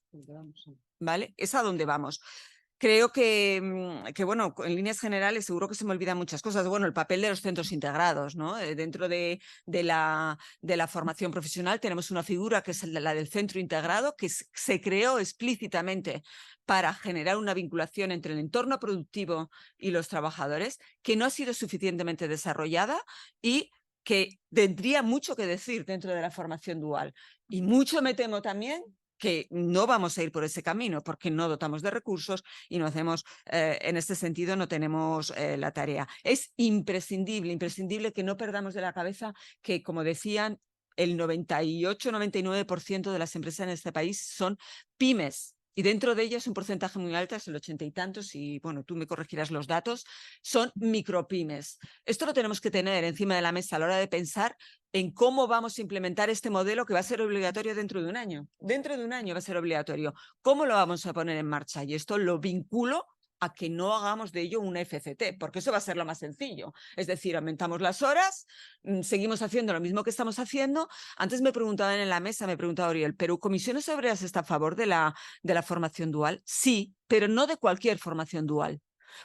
¿Vale? Es a donde vamos. Creo que, bueno, en líneas generales seguro que se me olvidan muchas cosas. Bueno, el papel de los centros integrados, ¿no? Dentro de la formación profesional tenemos una figura que es la del centro integrado, que se creó explícitamente para generar una vinculación entre el entorno productivo y los trabajadores, que no ha sido suficientemente desarrollada y que tendría mucho que decir dentro de la formación dual. Y mucho me temo también que no vamos a ir por ese camino porque no dotamos de recursos y no hacemos, en este sentido, no tenemos la tarea. Es imprescindible que no perdamos de la cabeza que, como decían, el 98-99% de las empresas en este país son pymes. Y dentro de ellas un porcentaje muy alto, es el 80 y tantos, y bueno, tú me corregirás los datos, son micropymes. Esto lo tenemos que tener encima de la mesa a la hora de pensar en cómo vamos a implementar este modelo que va a ser obligatorio dentro de un año. Dentro de un año va a ser obligatorio. ¿Cómo lo vamos a poner en marcha? Y esto lo vinculo a que no hagamos de ello un FCT, porque eso va a ser lo más sencillo. Es decir, aumentamos las horas, seguimos haciendo lo mismo que estamos haciendo. Antes me preguntaban en la mesa, me preguntaba Oriol, ¿pero Comisiones Obreras está a favor de la formación dual? Sí, pero no de cualquier formación dual.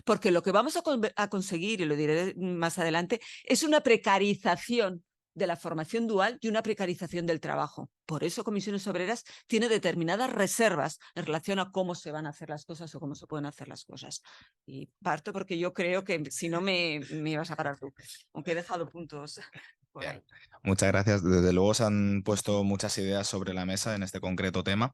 Porque lo que vamos a conseguir, y lo diré más adelante, es una precarización de la formación dual y una precarización del trabajo. Por eso Comisiones Obreras tiene determinadas reservas en relación a cómo se van a hacer las cosas o cómo se pueden hacer las cosas. Y parto porque yo creo que si no me vas a parar tú, aunque he dejado puntos por ahí. Muchas gracias. Desde luego se han puesto muchas ideas sobre la mesa en este concreto tema.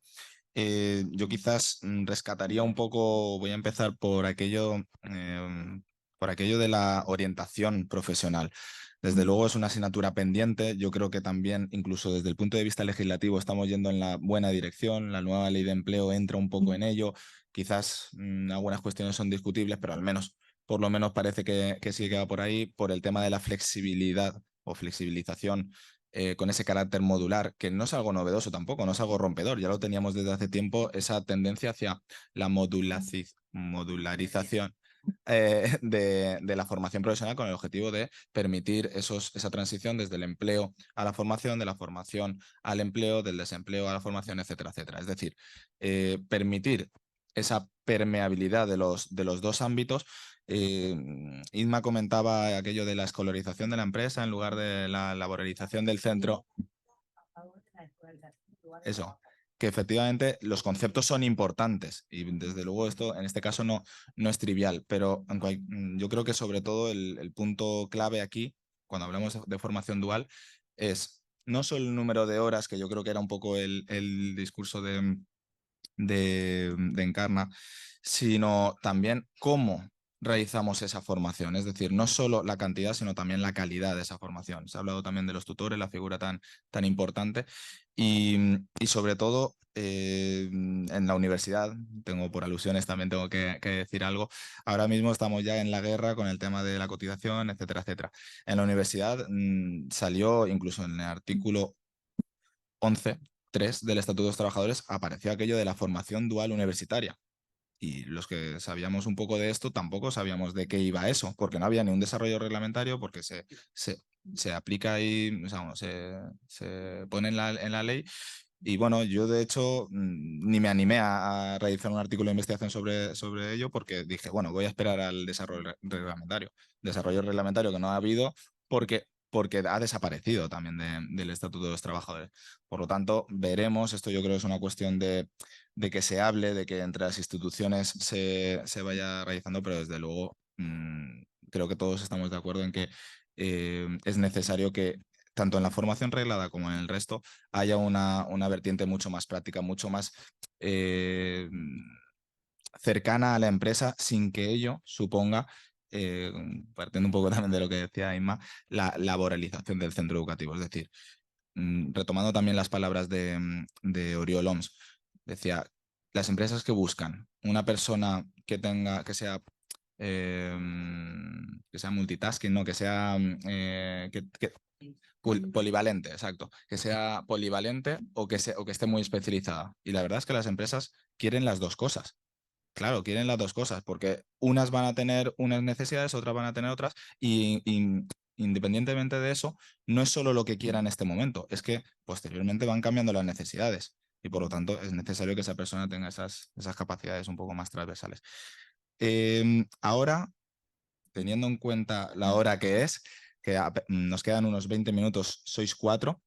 Yo quizás rescataría un poco, voy a empezar por aquello de la orientación profesional. Desde luego es una asignatura pendiente. Yo creo que también, incluso desde el punto de vista legislativo, estamos yendo en la buena dirección. La nueva ley de empleo entra un poco en ello. Quizás algunas cuestiones son discutibles, pero al menos, por lo menos parece que sí que va por ahí, por el tema de la flexibilidad o flexibilización con ese carácter modular, que no es algo novedoso tampoco, no es algo rompedor. Ya lo teníamos desde hace tiempo, esa tendencia hacia la modularización de la formación profesional con el objetivo de permitir esa transición desde el empleo a la formación, de la formación al empleo, del desempleo a la formación, etcétera, etcétera. Es decir, permitir esa permeabilidad de los dos ámbitos. Inma comentaba aquello de la escolarización de la empresa en lugar de la laboralización del centro. Eso, que efectivamente los conceptos son importantes y desde luego esto en este caso no es trivial, pero yo creo que sobre todo el punto clave aquí, cuando hablamos de formación dual, es no solo el número de horas, que yo creo que era un poco el discurso de Encarna, sino también cómo realizamos esa formación. Es decir, no solo la cantidad, sino también la calidad de esa formación. Se ha hablado también de los tutores, la figura tan importante. Y sobre todo, en la universidad, por alusiones también tengo que decir algo, ahora mismo estamos ya en la guerra con el tema de la cotización, etcétera, etcétera. En la universidad salió, incluso en el artículo 11.3 del Estatuto de los Trabajadores, apareció aquello de la formación dual universitaria. Y los que sabíamos un poco de esto tampoco sabíamos de qué iba eso, porque no había ni un desarrollo reglamentario, porque se aplica ahí, o sea, bueno, se pone en la ley. Y bueno, yo de hecho ni me animé a realizar un artículo de investigación sobre ello, porque dije, bueno, voy a esperar al desarrollo reglamentario. Desarrollo reglamentario que no ha habido porque ha desaparecido también del Estatuto de los Trabajadores. Por lo tanto, veremos, esto yo creo que es una cuestión de que se hable, de que entre las instituciones se vaya realizando, pero desde luego creo que todos estamos de acuerdo en que es necesario que tanto en la formación reglada como en el resto haya una vertiente mucho más práctica, mucho más cercana a la empresa sin que ello suponga, partiendo un poco también de lo que decía Inma, la laboralización del centro educativo. Es decir, retomando también las palabras de Oriol Oms, decía, las empresas que buscan una persona que sea multitasking, no, que sea polivalente, exacto, que sea polivalente o que esté muy especializada. Y la verdad es que las empresas quieren las dos cosas. Claro, quieren las dos cosas, porque unas van a tener unas necesidades, otras van a tener otras, y independientemente de eso, no es solo lo que quiera en este momento, es que posteriormente van cambiando las necesidades y por lo tanto es necesario que esa persona tenga esas capacidades un poco más transversales. Ahora, teniendo en cuenta la hora que es, que nos quedan unos 20 minutos, sois 4,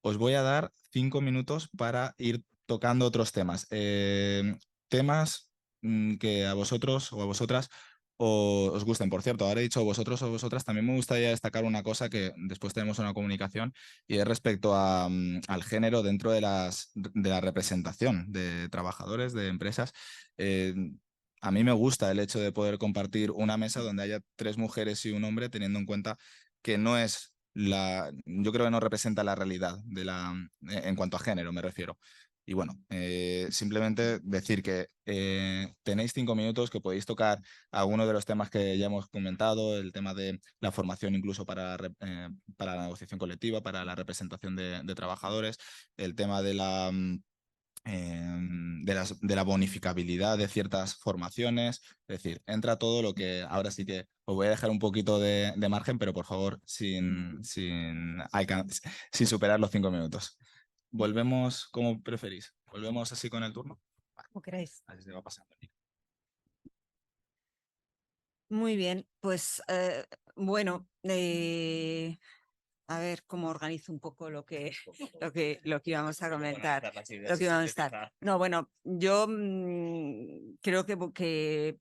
os voy a dar 5 minutos para ir tocando otros temas. Temas que a vosotros o a vosotras os gusten. Por cierto, ahora he dicho vosotros o vosotras, también me gustaría destacar una cosa que después tenemos una comunicación y es respecto al género dentro de la representación de trabajadores, de empresas. A mí me gusta el hecho de poder compartir una mesa donde haya 3 mujeres y un hombre, teniendo en cuenta que no es yo creo que no representa la realidad en cuanto a género, me refiero. Y bueno, simplemente decir que tenéis 5 minutos que podéis tocar algunos de los temas que ya hemos comentado, el tema de la formación incluso para la negociación colectiva, para la representación de trabajadores, el tema de de la bonificabilidad de ciertas formaciones. Es decir, entra todo lo que ahora sí que os voy a dejar un poquito de margen, pero por favor sin superar los 5 minutos. Volvemos como preferís. ¿Volvemos así con el turno? Como queráis. Así se va pasando. Muy bien, pues bueno, a ver cómo organizo un poco lo que íbamos a comentar. Lo que íbamos a estar. No, bueno, yo creo que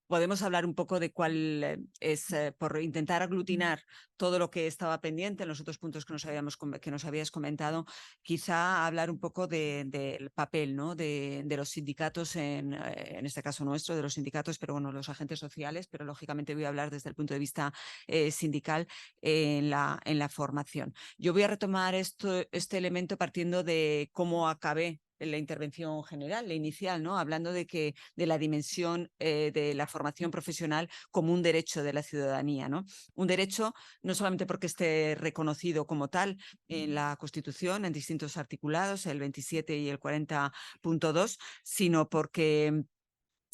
podemos hablar un poco de cuál es, por intentar aglutinar todo lo que estaba pendiente en los otros puntos que nos habías comentado, quizá hablar un poco del papel, ¿no? de los sindicatos, en este caso nuestro, de los sindicatos, pero bueno, los agentes sociales, pero lógicamente voy a hablar desde el punto de vista sindical en la formación. Yo voy a retomar este elemento partiendo de cómo acabé la intervención general, la inicial, ¿no? Hablando de la dimensión de la formación profesional como un derecho de la ciudadanía, ¿no? Un derecho no solamente porque esté reconocido como tal en la Constitución, en distintos articulados, el 27 y el 40.2, sino porque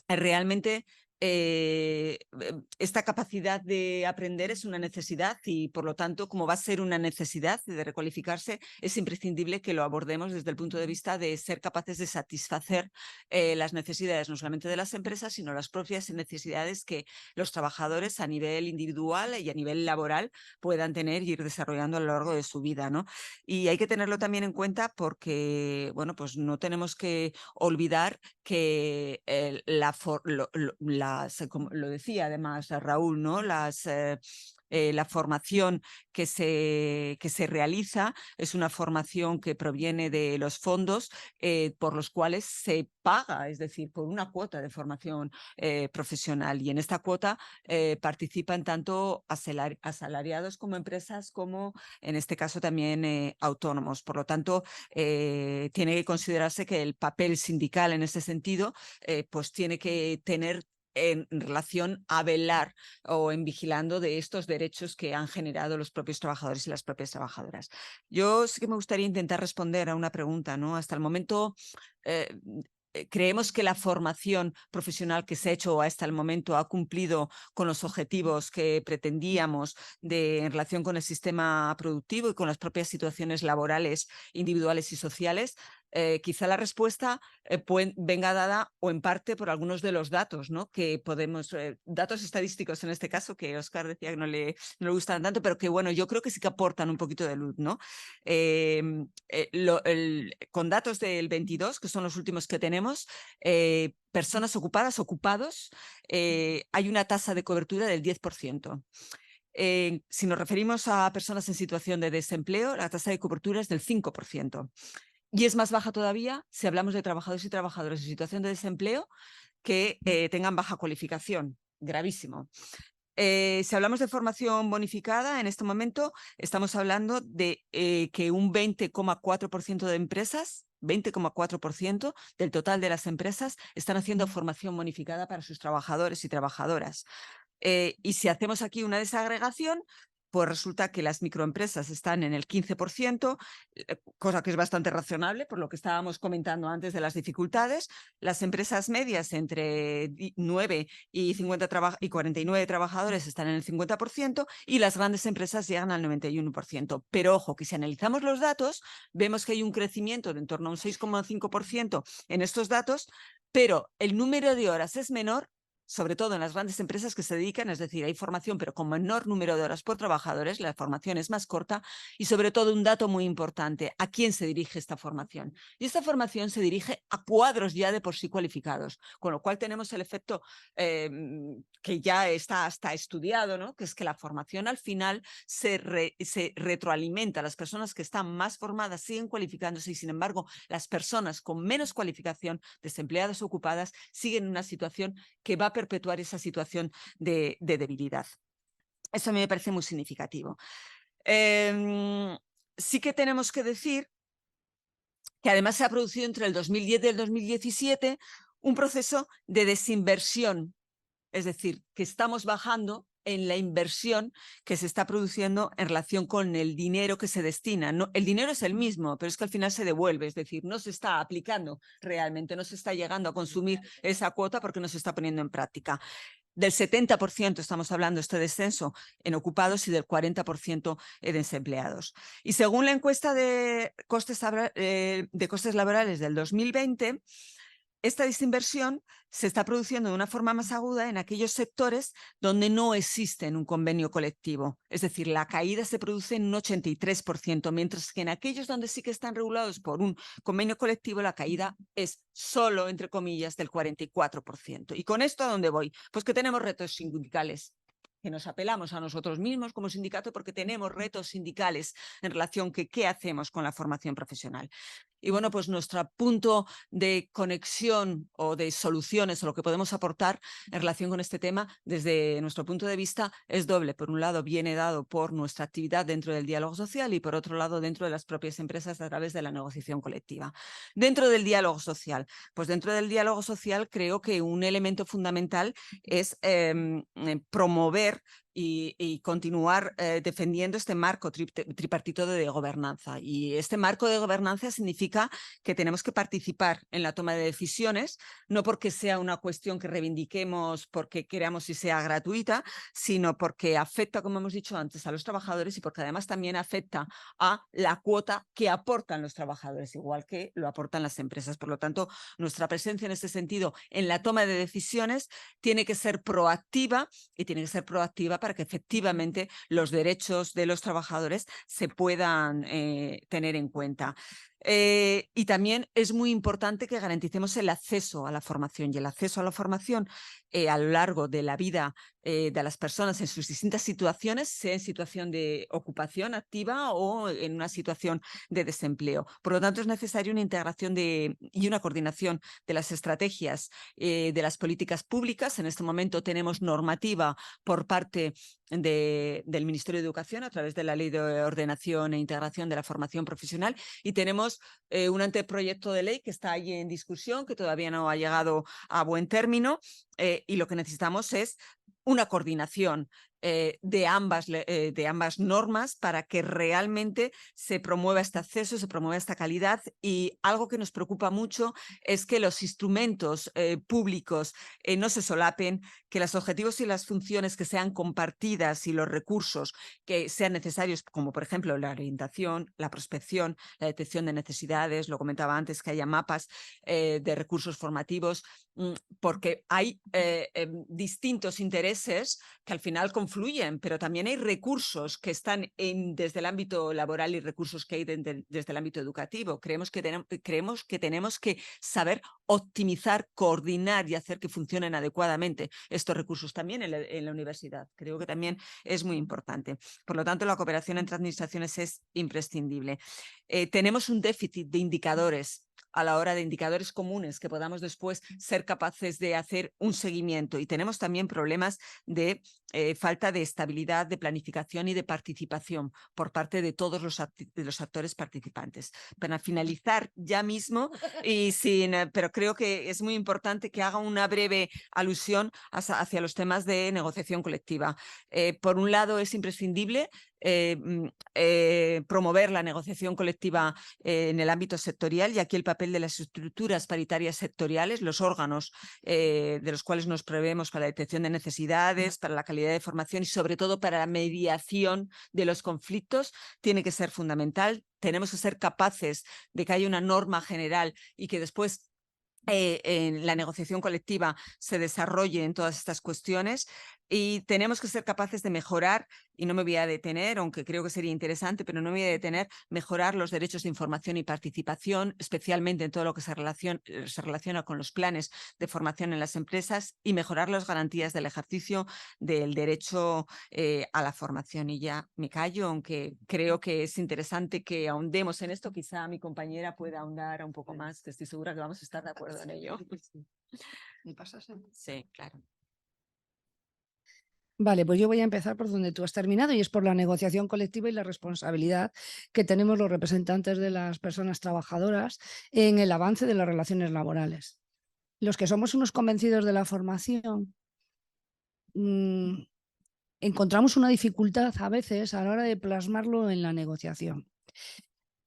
realmente esta capacidad de aprender es una necesidad y, por lo tanto, como va a ser una necesidad de recualificarse, es imprescindible que lo abordemos desde el punto de vista de ser capaces de satisfacer las necesidades no solamente de las empresas, sino las propias necesidades que los trabajadores a nivel individual y a nivel laboral puedan tener y ir desarrollando a lo largo de su vida, ¿no? Y hay que tenerlo también en cuenta porque, bueno, pues no tenemos que olvidar que como lo decía además Raúl, ¿no? La formación que se realiza es una formación que proviene de los fondos por los cuales se paga, es decir, por una cuota de formación profesional. Y en esta cuota participan tanto asalariados como empresas, como en este caso también autónomos. Por lo tanto, tiene que considerarse que el papel sindical en ese sentido pues tiene que tener en relación a velar o en vigilando de estos derechos que han generado los propios trabajadores y las propias trabajadoras. Yo sí que me gustaría intentar responder a una pregunta, ¿no? Hasta el momento creemos que la formación profesional que se ha hecho hasta el momento ha cumplido con los objetivos que pretendíamos en relación con el sistema productivo y con las propias situaciones laborales, individuales y sociales. Quizá la respuesta venga dada o en parte por algunos de los datos, ¿no? Que podemos, datos estadísticos en este caso, que Óscar decía que no le gustan tanto, pero que bueno, yo creo que sí que aportan un poquito de luz, ¿no? Con datos del 22, que son los últimos que tenemos, personas ocupadas, ocupados, hay una tasa de cobertura del 10%. Si nos referimos a personas en situación de desempleo, la tasa de cobertura es del 5%. Y es más baja todavía si hablamos de trabajadores y trabajadoras en situación de desempleo, que tengan baja cualificación. Gravísimo. Si hablamos de formación bonificada, en este momento estamos hablando de que un 20,4% de empresas, 20,4% del total de las empresas están haciendo formación bonificada para sus trabajadores y trabajadoras. Y si hacemos aquí una desagregación, pues resulta que las microempresas están en el 15%, cosa que es bastante razonable por lo que estábamos comentando antes de las dificultades. Las empresas medias entre 9 y 49 trabajadores están en el 50% y las grandes empresas llegan al 91%. Pero ojo, que si analizamos los datos, vemos que hay un crecimiento de en torno a un 6,5% en estos datos, pero el número de horas es menor, sobre todo en las grandes empresas que se dedican, es decir, hay formación, pero con menor número de horas por trabajadores, la formación es más corta y sobre todo un dato muy importante, ¿a quién se dirige esta formación? Y esta formación se dirige a cuadros ya de por sí cualificados, con lo cual tenemos el efecto que ya está hasta estudiado, ¿no? Que es que la formación al final se retroalimenta, las personas que están más formadas siguen cualificándose y sin embargo las personas con menos cualificación, desempleadas o ocupadas, siguen en una situación que va a perpetuar esa situación de debilidad. Eso a mí me parece muy significativo. Sí que tenemos que decir que además se ha producido entre el 2010 y el 2017 un proceso de desinversión, es decir, que estamos bajando en la inversión que se está produciendo en relación con el dinero que se destina. No, el dinero es el mismo, pero es que al final se devuelve, es decir, no se está aplicando realmente, no se está llegando a consumir esa cuota porque no se está poniendo en práctica. Del 70% estamos hablando este descenso en ocupados y del 40% en desempleados. Y según la encuesta de costes laborales del 2020, esta desinversión se está produciendo de una forma más aguda en aquellos sectores donde no existe un convenio colectivo. Es decir, la caída se produce en un 83%, mientras que en aquellos donde sí que están regulados por un convenio colectivo, la caída es solo, entre comillas, del 44%. ¿Y con esto a dónde voy? Pues que tenemos retos sindicales, que nos apelamos a nosotros mismos como sindicato porque tenemos retos sindicales en relación con qué hacemos con la formación profesional. Y bueno, pues nuestro punto de conexión o de soluciones o lo que podemos aportar en relación con este tema desde nuestro punto de vista es doble. Por un lado, viene dado por nuestra actividad dentro del diálogo social y por otro lado, dentro de las propias empresas a través de la negociación colectiva. Dentro del diálogo social, pues dentro del diálogo social creo que un elemento fundamental es promover y continuar defendiendo este marco tripartito de gobernanza. Y este marco de gobernanza significa que tenemos que participar en la toma de decisiones, no porque sea una cuestión que reivindiquemos porque queramos y sea gratuita, sino porque afecta, como hemos dicho antes, a los trabajadores y porque además también afecta a la cuota que aportan los trabajadores, igual que lo aportan las empresas. Por lo tanto, nuestra presencia en este sentido en la toma de decisiones tiene que ser proactiva y tiene que ser proactiva para que efectivamente los derechos de los trabajadores se puedan tener en cuenta. Y también es muy importante que garanticemos el acceso a la formación y el acceso a la formación a lo largo de la vida de las personas en sus distintas situaciones, sea en situación de ocupación activa o en una situación de desempleo. Por lo tanto, es necesaria una integración y una coordinación de las estrategias de las políticas públicas. En este momento tenemos normativa por parte del Ministerio de Educación a través de la Ley de Ordenación e Integración de la Formación Profesional y tenemos un anteproyecto de ley que está ahí en discusión, que todavía no ha llegado a buen término y lo que necesitamos es una coordinación de ambas normas para que realmente se promueva este acceso, se promueva esta calidad y algo que nos preocupa mucho es que los instrumentos públicos no se solapen, que los objetivos y las funciones que sean compartidas y los recursos que sean necesarios, como por ejemplo la orientación, la prospección, la detección de necesidades, lo comentaba antes, que haya mapas de recursos formativos, porque hay distintos intereses que al final confluyen, pero también hay recursos que están desde el ámbito laboral y recursos que hay desde el ámbito educativo. Creemos que tenemos que saber optimizar, coordinar y hacer que funcionen adecuadamente estos recursos también en la universidad. Creo que también es muy importante. Por lo tanto, la cooperación entre administraciones es imprescindible. Tenemos un déficit de indicadores a la hora de indicadores comunes que podamos después ser capaces de hacer un seguimiento. Y tenemos también problemas de falta de estabilidad, de planificación y de participación por parte de todos los actores participantes. Para finalizar ya mismo, pero creo que es muy importante que haga una breve alusión hacia los temas de negociación colectiva. Por un lado, es imprescindible promover la negociación colectiva en el ámbito sectorial, y aquí el papel de las estructuras paritarias sectoriales, los órganos de los cuales nos proveemos para la detección de necesidades, para la calidad de formación y sobre todo para la mediación de los conflictos, tiene que ser fundamental. Tenemos que ser capaces de que haya una norma general y que después en la negociación colectiva se desarrolle en todas estas cuestiones, y tenemos que ser capaces de mejorar, y no me voy a detener, aunque creo que sería interesante, pero no me voy a detener, mejorar los derechos de información y participación, especialmente en todo lo que se relaciona con los planes de formación en las empresas, y mejorar las garantías del ejercicio del derecho a la formación. Y ya me callo, aunque creo que es interesante que ahondemos en esto. Quizá mi compañera pueda ahondar un poco más, que estoy segura que vamos a estar de acuerdo en ello. ¿Me pasas? Sí, claro. Vale, pues yo voy a empezar por donde tú has terminado, y es por la negociación colectiva y la responsabilidad que tenemos los representantes de las personas trabajadoras en el avance de las relaciones laborales. Los que somos unos convencidos de la formación, encontramos una dificultad a veces a la hora de plasmarlo en la negociación.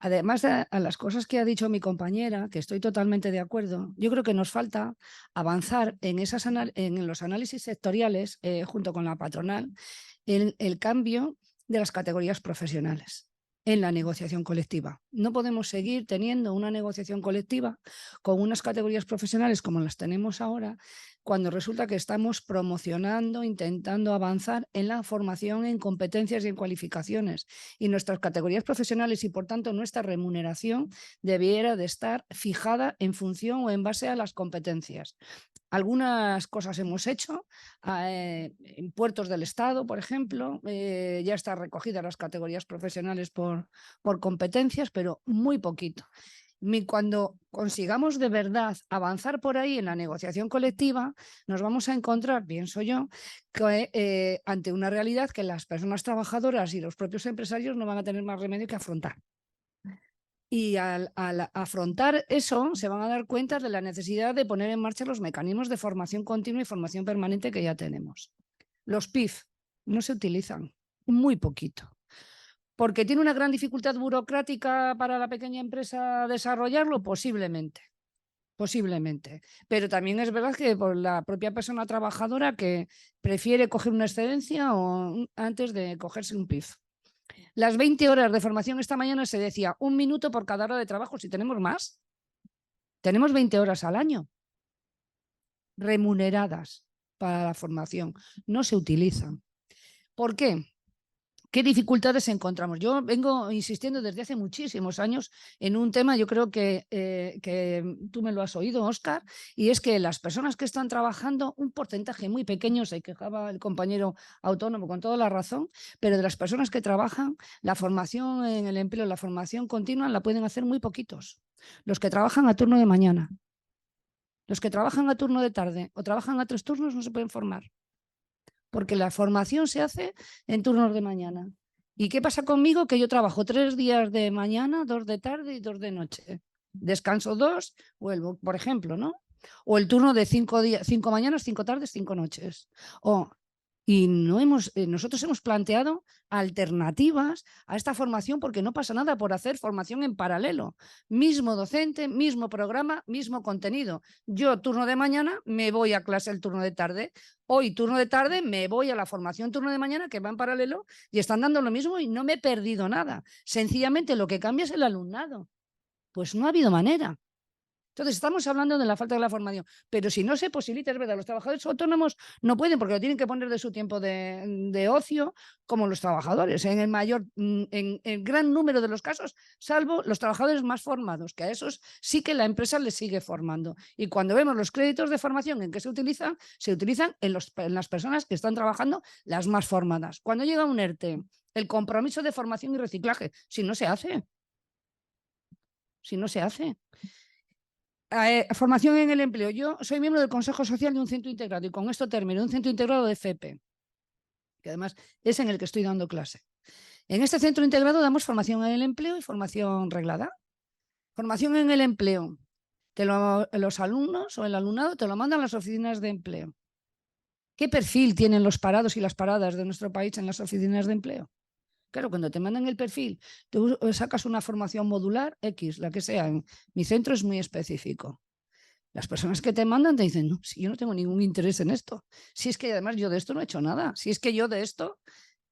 Además de a las cosas que ha dicho mi compañera, que estoy totalmente de acuerdo, yo creo que nos falta avanzar en los análisis sectoriales, junto con la patronal, en el cambio de las categorías profesionales en la negociación colectiva. No podemos seguir teniendo una negociación colectiva con unas categorías profesionales como las tenemos ahora, cuando resulta que estamos promocionando, intentando avanzar en la formación, en competencias y en cualificaciones. Y nuestras categorías profesionales, y por tanto nuestra remuneración, debiera de estar fijada en función o en base a las competencias. Algunas cosas hemos hecho en puertos del Estado, por ejemplo, ya están recogidas las categorías profesionales por competencias, pero muy poquito. Cuando consigamos de verdad avanzar por ahí en la negociación colectiva, nos vamos a encontrar, pienso yo, que, ante una realidad que las personas trabajadoras y los propios empresarios no van a tener más remedio que afrontar. Y al afrontar eso, se van a dar cuenta de la necesidad de poner en marcha los mecanismos de formación continua y formación permanente que ya tenemos. Los PIF no se utilizan, muy poquito. ¿Porque tiene una gran dificultad burocrática para la pequeña empresa desarrollarlo? Posiblemente. Pero también es verdad que por la propia persona trabajadora que prefiere coger una excedencia antes de cogerse un PIF. Las 20 horas de formación esta mañana se decía 1 minuto por cada hora de trabajo. Si tenemos más, tenemos 20 horas al año remuneradas para la formación. No se utilizan. ¿Por qué? ¿Qué dificultades encontramos? Yo vengo insistiendo desde hace muchísimos años en un tema, yo creo que tú me lo has oído, Óscar, y es que las personas que están trabajando, un porcentaje muy pequeño, se quejaba el compañero autónomo con toda la razón, pero de las personas que trabajan, la formación en el empleo, la formación continua, la pueden hacer muy poquitos. Los que trabajan a turno de mañana, los que trabajan a turno de tarde o trabajan a 3 turnos no se pueden formar, porque la formación se hace en turnos de mañana. ¿Y qué pasa conmigo? Que yo trabajo 3 días de mañana, 2 de tarde y 2 de noche. Descanso 2, vuelvo, por ejemplo, ¿no? O el turno de 5 mañanas, 5 tardes, 5 noches. Y nosotros hemos planteado alternativas a esta formación, porque no pasa nada por hacer formación en paralelo. Mismo docente, mismo programa, mismo contenido. Yo turno de mañana me voy a clase el turno de tarde. Hoy turno de tarde me voy a la formación turno de mañana, que va en paralelo, y están dando lo mismo y no me he perdido nada. Sencillamente lo que cambia es el alumnado. Pues no ha habido manera. Entonces, estamos hablando de la falta de la formación, pero si no se posibilita, es verdad, los trabajadores autónomos no pueden, porque lo tienen que poner de su tiempo de ocio, como los trabajadores, en el gran número de los casos, salvo los trabajadores más formados, que a esos sí que la empresa les sigue formando. Y cuando vemos los créditos de formación en que se utilizan en las personas que están trabajando, las más formadas. Cuando llega un ERTE, el compromiso de formación y reciclaje, si no se hace. Formación en el empleo. Yo soy miembro del Consejo Social de un centro integrado y con esto termino, un centro integrado de FEPE, que además es en el que estoy dando clase. En este centro integrado damos formación en el empleo y formación reglada. Formación en el empleo. Los alumnos o el alumnado te lo mandan las oficinas de empleo. ¿Qué perfil tienen los parados y las paradas de nuestro país en las oficinas de empleo? Claro, cuando te mandan el perfil, tú sacas una formación modular, X, la que sea. Mi centro es muy específico. Las personas que te mandan te dicen, no, si yo no tengo ningún interés en esto. Si es que además yo de esto no he hecho nada. Si es que yo de esto,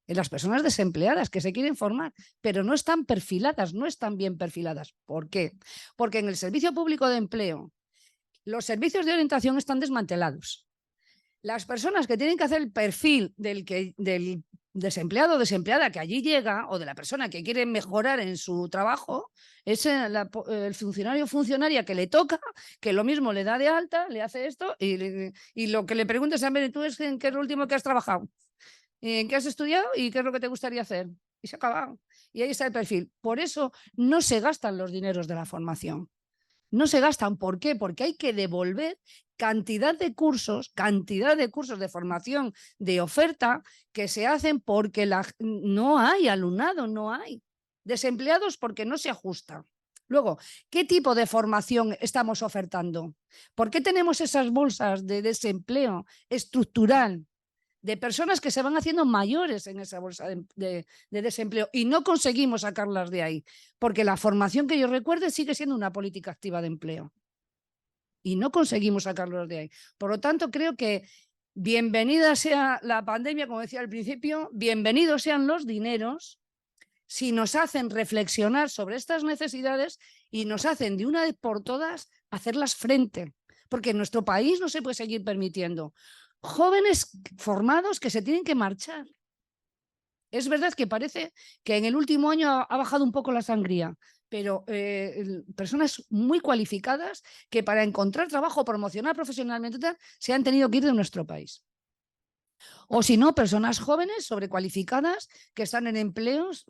las personas desempleadas que se quieren formar, pero no están perfiladas, no están bien perfiladas. ¿Por qué? Porque en el servicio público de empleo, los servicios de orientación están desmantelados. Las personas que tienen que hacer el perfil del desempleado o desempleada que allí llega o de la persona que quiere mejorar en su trabajo es el funcionario o funcionaria que le toca, que lo mismo le da de alta, le hace esto y lo que le preguntas a ver, tú es en qué es lo último que has trabajado, en qué has estudiado y qué es lo que te gustaría hacer. Y se acaba. Y ahí está el perfil. Por eso no se gastan los dineros de la formación. No se gastan. ¿Por qué? Porque hay que devolver cantidad de cursos de formación, de oferta que se hacen porque no hay alumnado, no hay desempleados porque no se ajusta. Luego, ¿qué tipo de formación estamos ofertando? ¿Por qué tenemos esas bolsas de desempleo estructural de personas que se van haciendo mayores en esa bolsa de desempleo y no conseguimos sacarlas de ahí? Porque la formación que yo recuerde sigue siendo una política activa de empleo y no conseguimos sacarlos de ahí. Por lo tanto, creo que bienvenida sea la pandemia, como decía al principio, bienvenidos sean los dineros si nos hacen reflexionar sobre estas necesidades y nos hacen de una vez por todas hacerlas frente, porque en nuestro país no se puede seguir permitiendo jóvenes formados que se tienen que marchar. Es verdad que parece que en el último año ha bajado un poco la sangría, pero personas muy cualificadas que para encontrar trabajo, promocionar profesionalmente, se han tenido que ir de nuestro país. O si no, personas jóvenes, sobrecualificadas, que están en empleos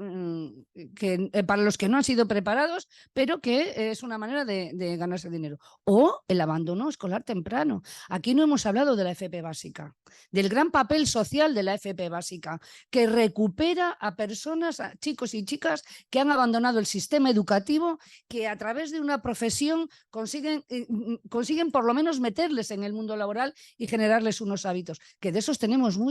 para los que no han sido preparados, pero que es una manera de ganarse dinero. O el abandono escolar temprano. Aquí no hemos hablado de la FP básica, del gran papel social de la FP básica, que recupera a personas, a chicos y chicas que han abandonado el sistema educativo, que a través de una profesión consiguen por lo menos meterles en el mundo laboral y generarles unos hábitos, que de esos tenemos muchos.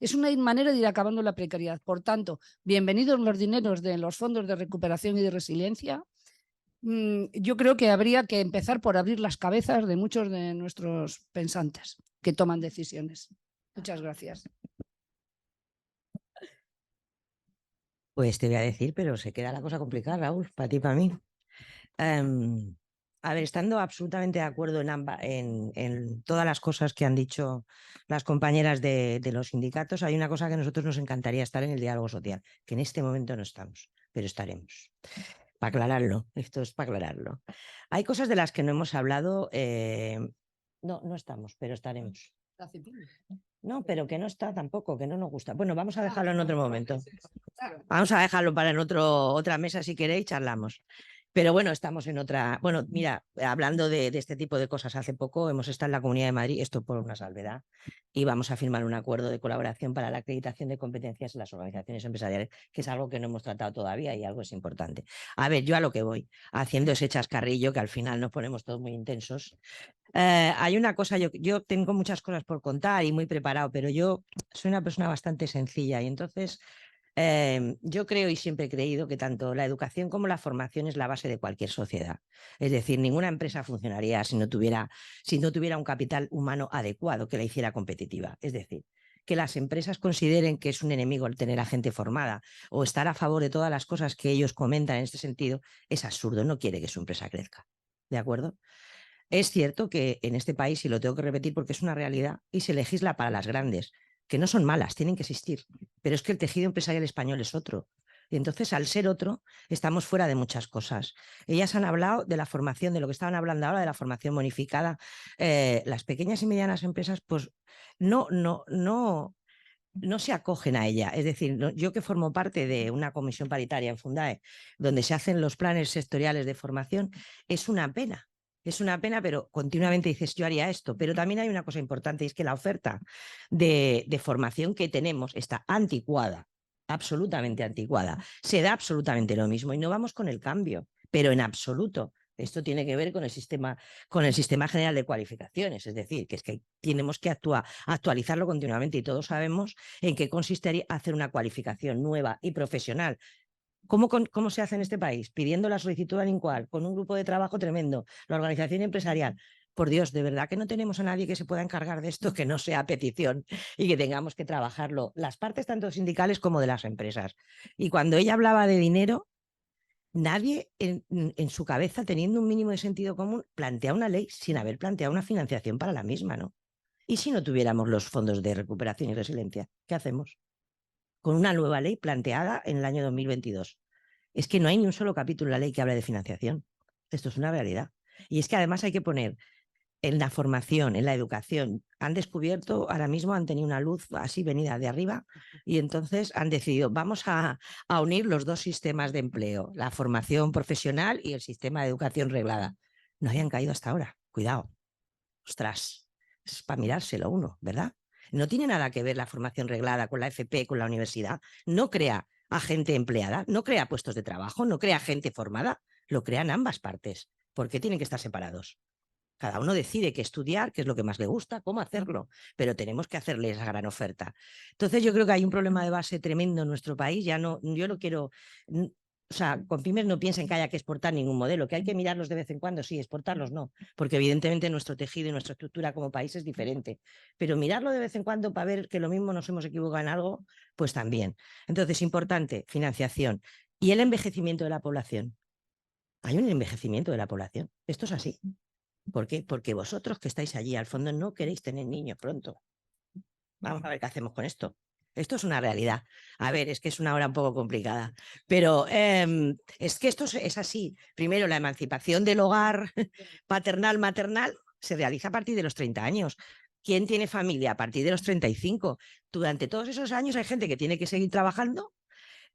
Es una manera de ir acabando la precariedad. Por tanto, bienvenidos los dineros de los fondos de recuperación y de resiliencia. Yo creo que habría que empezar por abrir las cabezas de muchos de nuestros pensantes que toman decisiones. Muchas gracias. Pues te voy a decir, pero se queda la cosa complicada, Raúl, para ti y para mí. A ver, estando absolutamente de acuerdo en todas las cosas que han dicho las compañeras de los sindicatos, hay una cosa que a nosotros nos encantaría estar en el diálogo social, que en este momento no estamos, pero estaremos. Para aclararlo, esto es para aclararlo. Hay cosas de las que no hemos hablado, no estamos, pero estaremos. No, pero que no está tampoco, que no nos gusta. Bueno, vamos a dejarlo en otro momento. Vamos a dejarlo para otra mesa si queréis, charlamos. Pero bueno, estamos en otra... Bueno, mira, hablando de este tipo de cosas, hace poco hemos estado en la Comunidad de Madrid, esto por una salvedad, y vamos a firmar un acuerdo de colaboración para la acreditación de competencias en las organizaciones empresariales, que es algo que no hemos tratado todavía y algo es importante. A ver, yo a lo que voy, haciendo ese chascarrillo, que al final nos ponemos todos muy intensos. Hay una cosa, yo tengo muchas cosas por contar y muy preparado, pero yo soy una persona bastante sencilla y entonces... yo creo y siempre he creído que tanto la educación como la formación es la base de cualquier sociedad. Es decir, ninguna empresa funcionaría si no tuviera un capital humano adecuado que la hiciera competitiva. Es decir, que las empresas consideren que es un enemigo el tener a gente formada o estar a favor de todas las cosas que ellos comentan en este sentido es absurdo. No quiere que su empresa crezca. ¿De acuerdo? Es cierto que en este país, y lo tengo que repetir porque es una realidad, y se legisla para las grandes, que no son malas, tienen que existir, pero es que el tejido empresarial español es otro. Y entonces, al ser otro, estamos fuera de muchas cosas. Ellas han hablado de la formación, de lo que estaban hablando ahora, de la formación bonificada. Las pequeñas y medianas empresas, pues no se acogen a ella. Es decir, yo que formo parte de una comisión paritaria en Fundae, donde se hacen los planes sectoriales de formación, es una pena Es una pena, pero continuamente dices, yo haría esto. Pero también hay una cosa importante, y es que la oferta de formación que tenemos está anticuada, absolutamente anticuada. Se da absolutamente lo mismo y no vamos con el cambio, pero en absoluto. Esto tiene que ver con el sistema general de cualificaciones, es decir, que es que tenemos que actualizarlo continuamente y todos sabemos en qué consistiría hacer una cualificación nueva y profesional. ¿Cómo se hace en este país? Pidiendo la solicitud al INCUAL, con un grupo de trabajo tremendo, la organización empresarial. Por Dios, de verdad que no tenemos a nadie que se pueda encargar de esto, que no sea petición y que tengamos que trabajarlo, las partes tanto sindicales como de las empresas. Y cuando ella hablaba de dinero, nadie en su cabeza, teniendo un mínimo de sentido común, plantea una ley sin haber planteado una financiación para la misma, ¿no? ¿Y si no tuviéramos los fondos de recuperación y resiliencia? ¿Qué hacemos? Con una nueva ley planteada en el año 2022. Es que no hay ni un solo capítulo en la ley que hable de financiación. Esto es una realidad. Y es que además hay que poner en la formación, en la educación, han descubierto, ahora mismo han tenido una luz así venida de arriba y entonces han decidido, vamos a unir los dos sistemas de empleo, la formación profesional y el sistema de educación reglada. No hayan caído hasta ahora, cuidado. Ostras, es para mirárselo uno, ¿verdad? No tiene nada que ver la formación reglada con la FP, con la universidad. No crea a gente empleada, no crea puestos de trabajo, no crea gente formada, lo crean ambas partes. ¿Por qué tienen que estar separados? Cada uno decide qué estudiar, qué es lo que más le gusta, cómo hacerlo, pero tenemos que hacerle esa gran oferta. Entonces yo creo que hay un problema de base tremendo en nuestro país. Ya no, yo no quiero, o sea, con pymes no piensen que haya que exportar ningún modelo, que hay que mirarlos de vez en cuando, sí, exportarlos no, porque evidentemente nuestro tejido y nuestra estructura como país es diferente, pero mirarlo de vez en cuando para ver que lo mismo nos hemos equivocado en algo, pues también. Entonces, importante, financiación y el envejecimiento de la población. Hay un envejecimiento de la población, esto es así. ¿Por qué? Porque vosotros que estáis allí al fondo no queréis tener niños pronto. Vamos a ver qué hacemos con esto. Esto es una realidad. A ver, es que es una hora un poco complicada, pero es que esto es así. Primero, la emancipación del hogar paternal-maternal se realiza a partir de los 30 años. ¿Quién tiene familia a partir de los 35? Durante todos esos años hay gente que tiene que seguir trabajando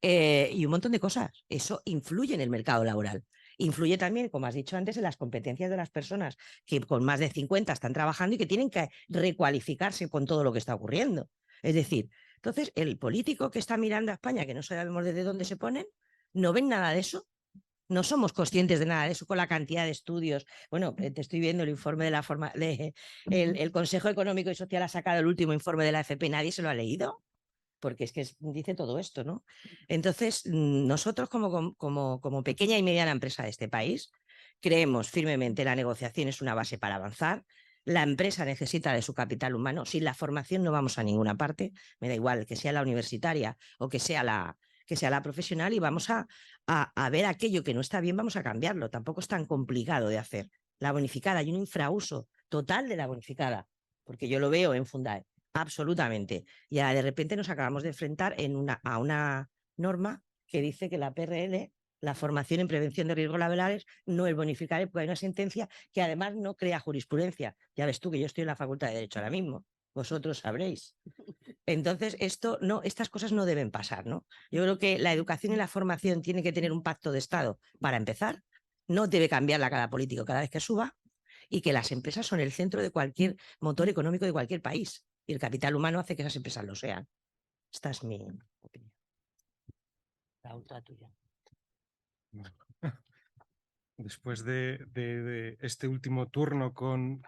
y un montón de cosas. Eso influye en el mercado laboral. Influye también, como has dicho antes, en las competencias de las personas que con más de 50 están trabajando y que tienen que recualificarse con todo lo que está ocurriendo. Es decir, entonces el político que está mirando a España, que no sabemos desde dónde se ponen, no ven nada de eso. No somos conscientes de nada de eso con la cantidad de estudios. Bueno, te estoy viendo el informe de la forma. El Consejo Económico y Social ha sacado el último informe de la FP. ¿Nadie se lo ha leído? Porque es que dice todo esto, ¿no? Entonces, nosotros como pequeña y mediana empresa de este país, creemos firmemente la negociación es una base para avanzar. La empresa necesita de su capital humano. Sin la formación no vamos a ninguna parte. Me da igual que sea la universitaria o que sea la profesional y vamos a ver aquello que no está bien, vamos a cambiarlo. Tampoco es tan complicado de hacer. La bonificada, hay un infrauso total de la bonificada, porque yo lo veo en Fundae. Absolutamente. Y de repente nos acabamos de enfrentar a una norma que dice que la PRL, la formación en prevención de riesgos laborales, no es bonificable porque hay una sentencia que además no crea jurisprudencia. Ya ves tú que yo estoy en la Facultad de Derecho ahora mismo. Vosotros sabréis. Entonces, estas cosas no deben pasar, ¿no? Yo creo que la educación y la formación tienen que tener un pacto de Estado para empezar. No debe cambiarla cada político cada vez que suba y que las empresas son el centro de cualquier motor económico de cualquier país. Y el capital humano hace que esas empresas lo sean. Esta es mi opinión. La otra tuya. Después de este último turno con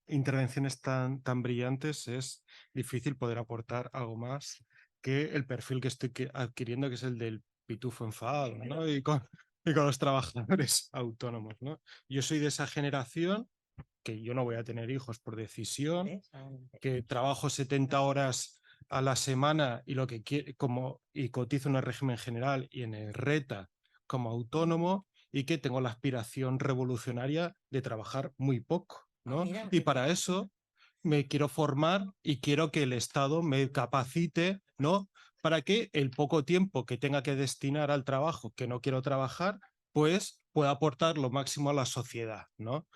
intervenciones tan brillantes, es difícil poder aportar algo más que el perfil que estoy adquiriendo, que es el del pitufo enfadado, ¿no? Y con los trabajadores autónomos, ¿no? Yo soy de esa generación que yo no voy a tener hijos por decisión, que trabajo 70 horas a la semana y lo que y cotizo en el régimen general y en el RETA como autónomo, y que tengo la aspiración revolucionaria de trabajar muy poco, ¿no? Y para eso me quiero formar y quiero que el Estado me capacite, ¿no? Para que el poco tiempo que tenga que destinar al trabajo que no quiero trabajar, pues pueda aportar lo máximo a la sociedad, ¿no?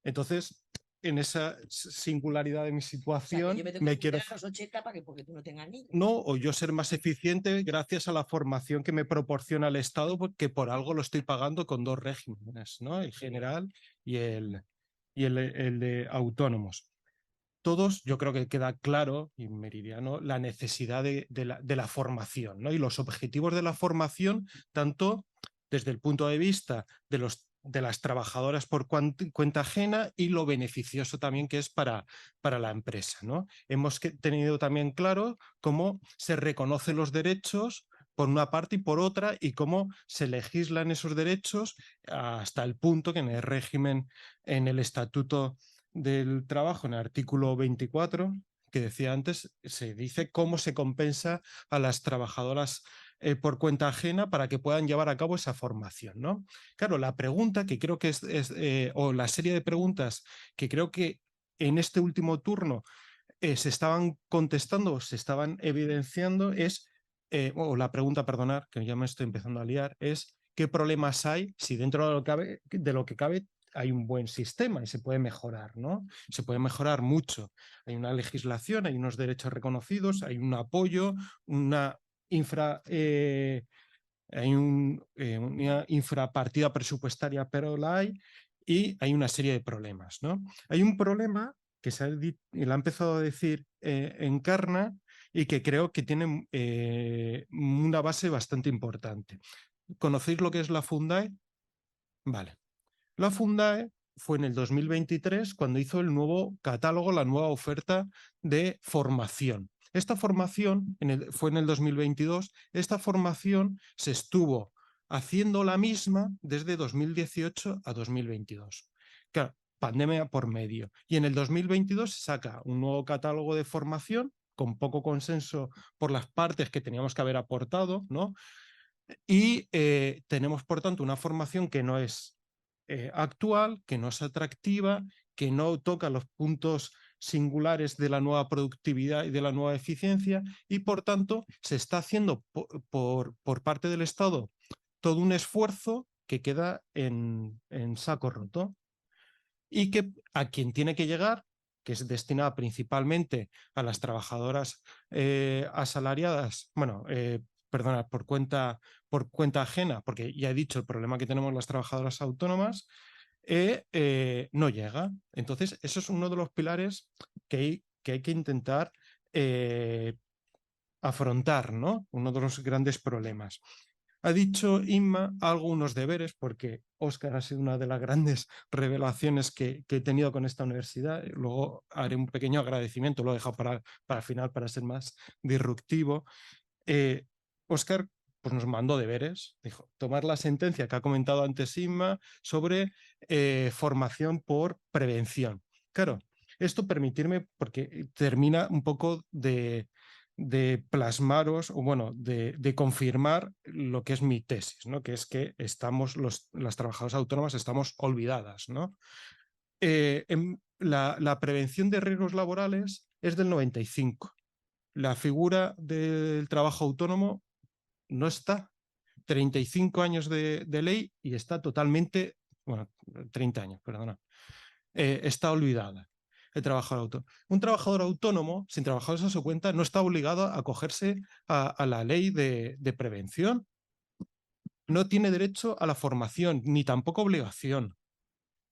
Entonces, en esa singularidad de mi O sea, que situación yo me tengo me que quiero... cumplir a los 80 para que, porque tú no tengas niños. No, o yo ser más eficiente gracias a la formación que me proporciona el Estado, porque por algo lo estoy pagando con dos regímenes, ¿no? El general y el de autónomos. Todos, yo creo que queda claro y meridiano la necesidad de la formación, ¿no? Y los objetivos de la formación, tanto desde el punto de vista de las trabajadoras por cuenta ajena y lo beneficioso también que es para la empresa, ¿no? Hemos tenido también claro cómo se reconocen los derechos por una parte y por otra, y cómo se legislan esos derechos hasta el punto que en el régimen, en el Estatuto del Trabajo, en el artículo 24, que decía antes, se dice cómo se compensa a las trabajadoras por cuenta ajena para que puedan llevar a cabo esa formación, ¿no? Claro, la pregunta que creo que o la serie de preguntas que creo que en este último turno se estaban contestando, se estaban evidenciando, o la pregunta, perdonar, que ya me estoy empezando a liar, es ¿qué problemas hay si dentro de lo que cabe hay un buen sistema y se puede mejorar, ¿no? Se puede mejorar mucho. Hay una legislación, hay unos derechos reconocidos, hay un apoyo, una una infrapartida presupuestaria, pero la hay, y hay una serie de problemas, ¿no? Hay un problema que le ha empezado a decir Encarna, y que creo que tiene una base bastante importante. ¿Conocéis lo que es la Fundae? Vale. La Fundae fue en el 2023 cuando hizo el nuevo catálogo, la nueva oferta de formación. Esta formación fue en el 2022. Esta formación se estuvo haciendo la misma desde 2018 a 2022. Claro, pandemia por medio. Y en el 2022 se saca un nuevo catálogo de formación con poco consenso por las partes que teníamos que haber aportado, ¿no? Y tenemos, por tanto, una formación que no es actual, que no es atractiva, que no toca los puntos singulares de la nueva productividad y de la nueva eficiencia, y por tanto se está haciendo por parte del Estado todo un esfuerzo que queda en saco roto, y que a quien tiene que llegar, que es destinada principalmente a las trabajadoras asalariadas, bueno, perdona, por cuenta ajena, porque ya he dicho el problema que tenemos las trabajadoras autónomas, no llega. Entonces, eso es uno de los pilares que hay que intentar afrontar, ¿no? Uno de los grandes problemas. Ha dicho Inma algunos deberes, porque Óscar ha sido una de las grandes revelaciones que he tenido con esta universidad. Luego haré un pequeño agradecimiento, lo he dejado para el final para ser más disruptivo. Óscar pues nos mandó deberes, dijo, tomar la sentencia que ha comentado antes Inma sobre formación por prevención. Claro, esto permitirme, porque termina un poco de plasmaros, o bueno, de confirmar lo que es mi tesis, ¿no? Que es que las trabajadoras autónomas estamos olvidadas, ¿no? La prevención de riesgos laborales es del 95. La figura del trabajo autónomo no está. 35 años de ley y está totalmente, bueno, 30 años, perdona, está olvidada. El trabajador autónomo. Un trabajador autónomo, sin trabajadores a su cuenta, no está obligado a acogerse a la ley de prevención. No tiene derecho a la formación, ni tampoco obligación,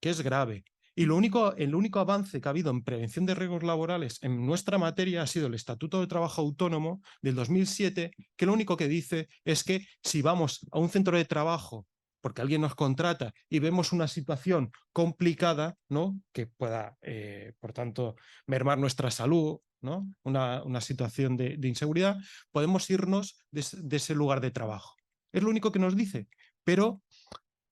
que es grave. Y el único avance que ha habido en prevención de riesgos laborales en nuestra materia ha sido el Estatuto de Trabajo Autónomo del 2007, que lo único que dice es que si vamos a un centro de trabajo porque alguien nos contrata y vemos una situación complicada, ¿no? Que pueda, por tanto, mermar nuestra salud, ¿no? Una situación de inseguridad, podemos irnos de ese lugar de trabajo. Es lo único que nos dice, pero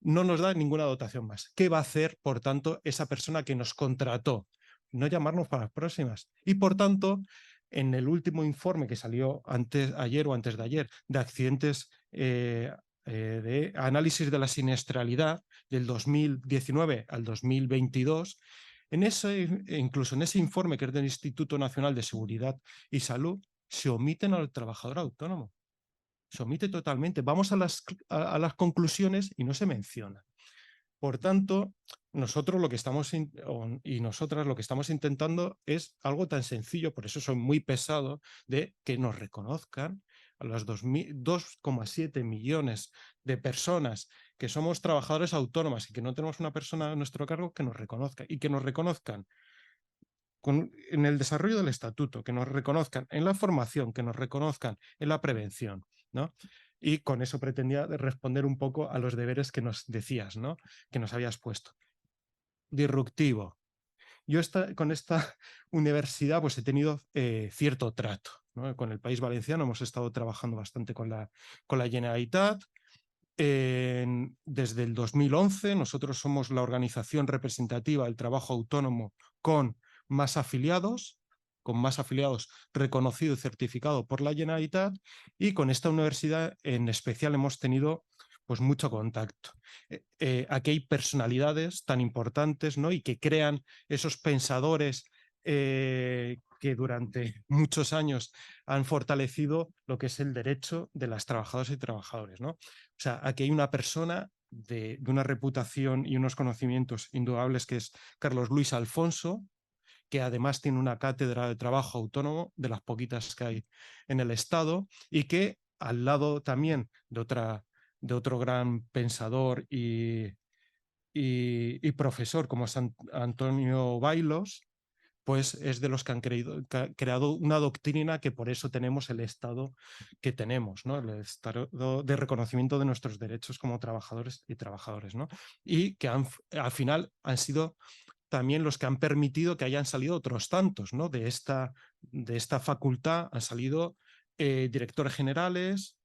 no nos da ninguna dotación más. ¿Qué va a hacer, por tanto, esa persona que nos contrató? No llamarnos para las próximas. Y, por tanto, en el último informe que salió ayer o antes de ayer de accidentes de análisis de la siniestralidad del 2019 al 2022, incluso en ese informe que es del Instituto Nacional de Seguridad y Salud, se omiten al trabajador autónomo. Se omite totalmente. Vamos a las conclusiones y no se menciona. Por tanto, nosotros lo que estamos y nosotras lo que estamos intentando es algo tan sencillo, por eso soy muy pesado, de que nos reconozcan a los 2,7 millones de personas que somos trabajadores autónomas y que no tenemos una persona a nuestro cargo que nos reconozca y que nos reconozcan en el desarrollo del estatuto, que nos reconozcan en la formación, que nos reconozcan en la prevención, ¿no? Y con eso pretendía responder un poco a los deberes que nos decías, ¿no? Que nos habías puesto. Disruptivo. Yo con esta universidad pues he tenido cierto trato, ¿no? Con el País Valenciano hemos estado trabajando bastante con la Generalitat. Desde el 2011 nosotros somos la organización representativa del trabajo autónomo con más afiliados reconocido y certificado por la Generalitat, y con esta universidad en especial hemos tenido pues mucho contacto. Aquí hay personalidades tan importantes, ¿no? Y que crean esos pensadores que durante muchos años han fortalecido lo que es el derecho de las trabajadoras y trabajadores, ¿no? O sea, aquí hay una persona de una reputación y unos conocimientos indudables, que es Carlos Luis Alfonso, que además tiene una cátedra de trabajo autónomo, de las poquitas que hay en el Estado, y que al lado también de otro gran pensador y profesor como es Antonio Bailos, pues es de los que han creado una doctrina que por eso tenemos el Estado que tenemos, ¿no? El Estado de reconocimiento de nuestros derechos como trabajadores y trabajadoras, ¿no? Y que al final han sido también los que han permitido que hayan salido otros tantos, ¿no? De esta facultad han salido directores generales,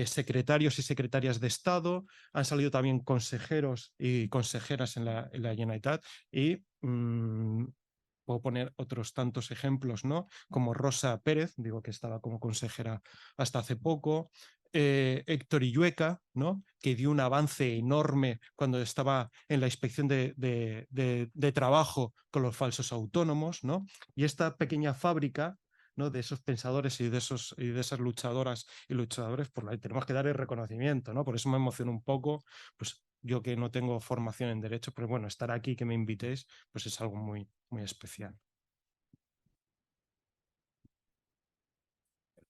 secretarios y secretarias de Estado, han salido también consejeros y consejeras en la Generalitat, y puedo poner otros tantos ejemplos, ¿no? Como Rosa Pérez, digo, que estaba como consejera hasta hace poco, Héctor Illueca, ¿no? Que dio un avance enorme cuando estaba en la inspección de trabajo con los falsos autónomos, ¿no? Y esta pequeña fábrica, ¿no? De esos pensadores y de esas luchadoras y luchadores, por la que tenemos que dar el reconocimiento, ¿no? Por eso me emociona un poco, pues yo que no tengo formación en derecho, pero bueno, estar aquí, que me invitéis, pues es algo muy, muy especial.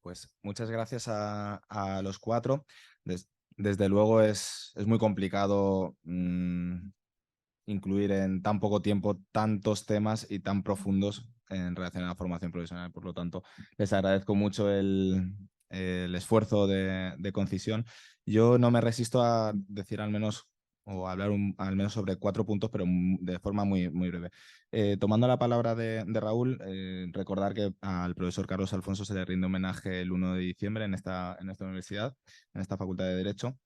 Pues muchas gracias a los cuatro. Desde luego es muy complicado incluir en tan poco tiempo tantos temas y tan profundos en relación a la formación profesional. Por lo tanto, les agradezco mucho el esfuerzo de concisión. Yo no me resisto a decir al menos o hablar al menos sobre 4 puntos, pero de forma muy, muy breve. Tomando la palabra de Raúl, recordar que al profesor Carlos Alfonso se le rinde homenaje el 1 de diciembre en esta universidad, en esta Facultad de Derecho.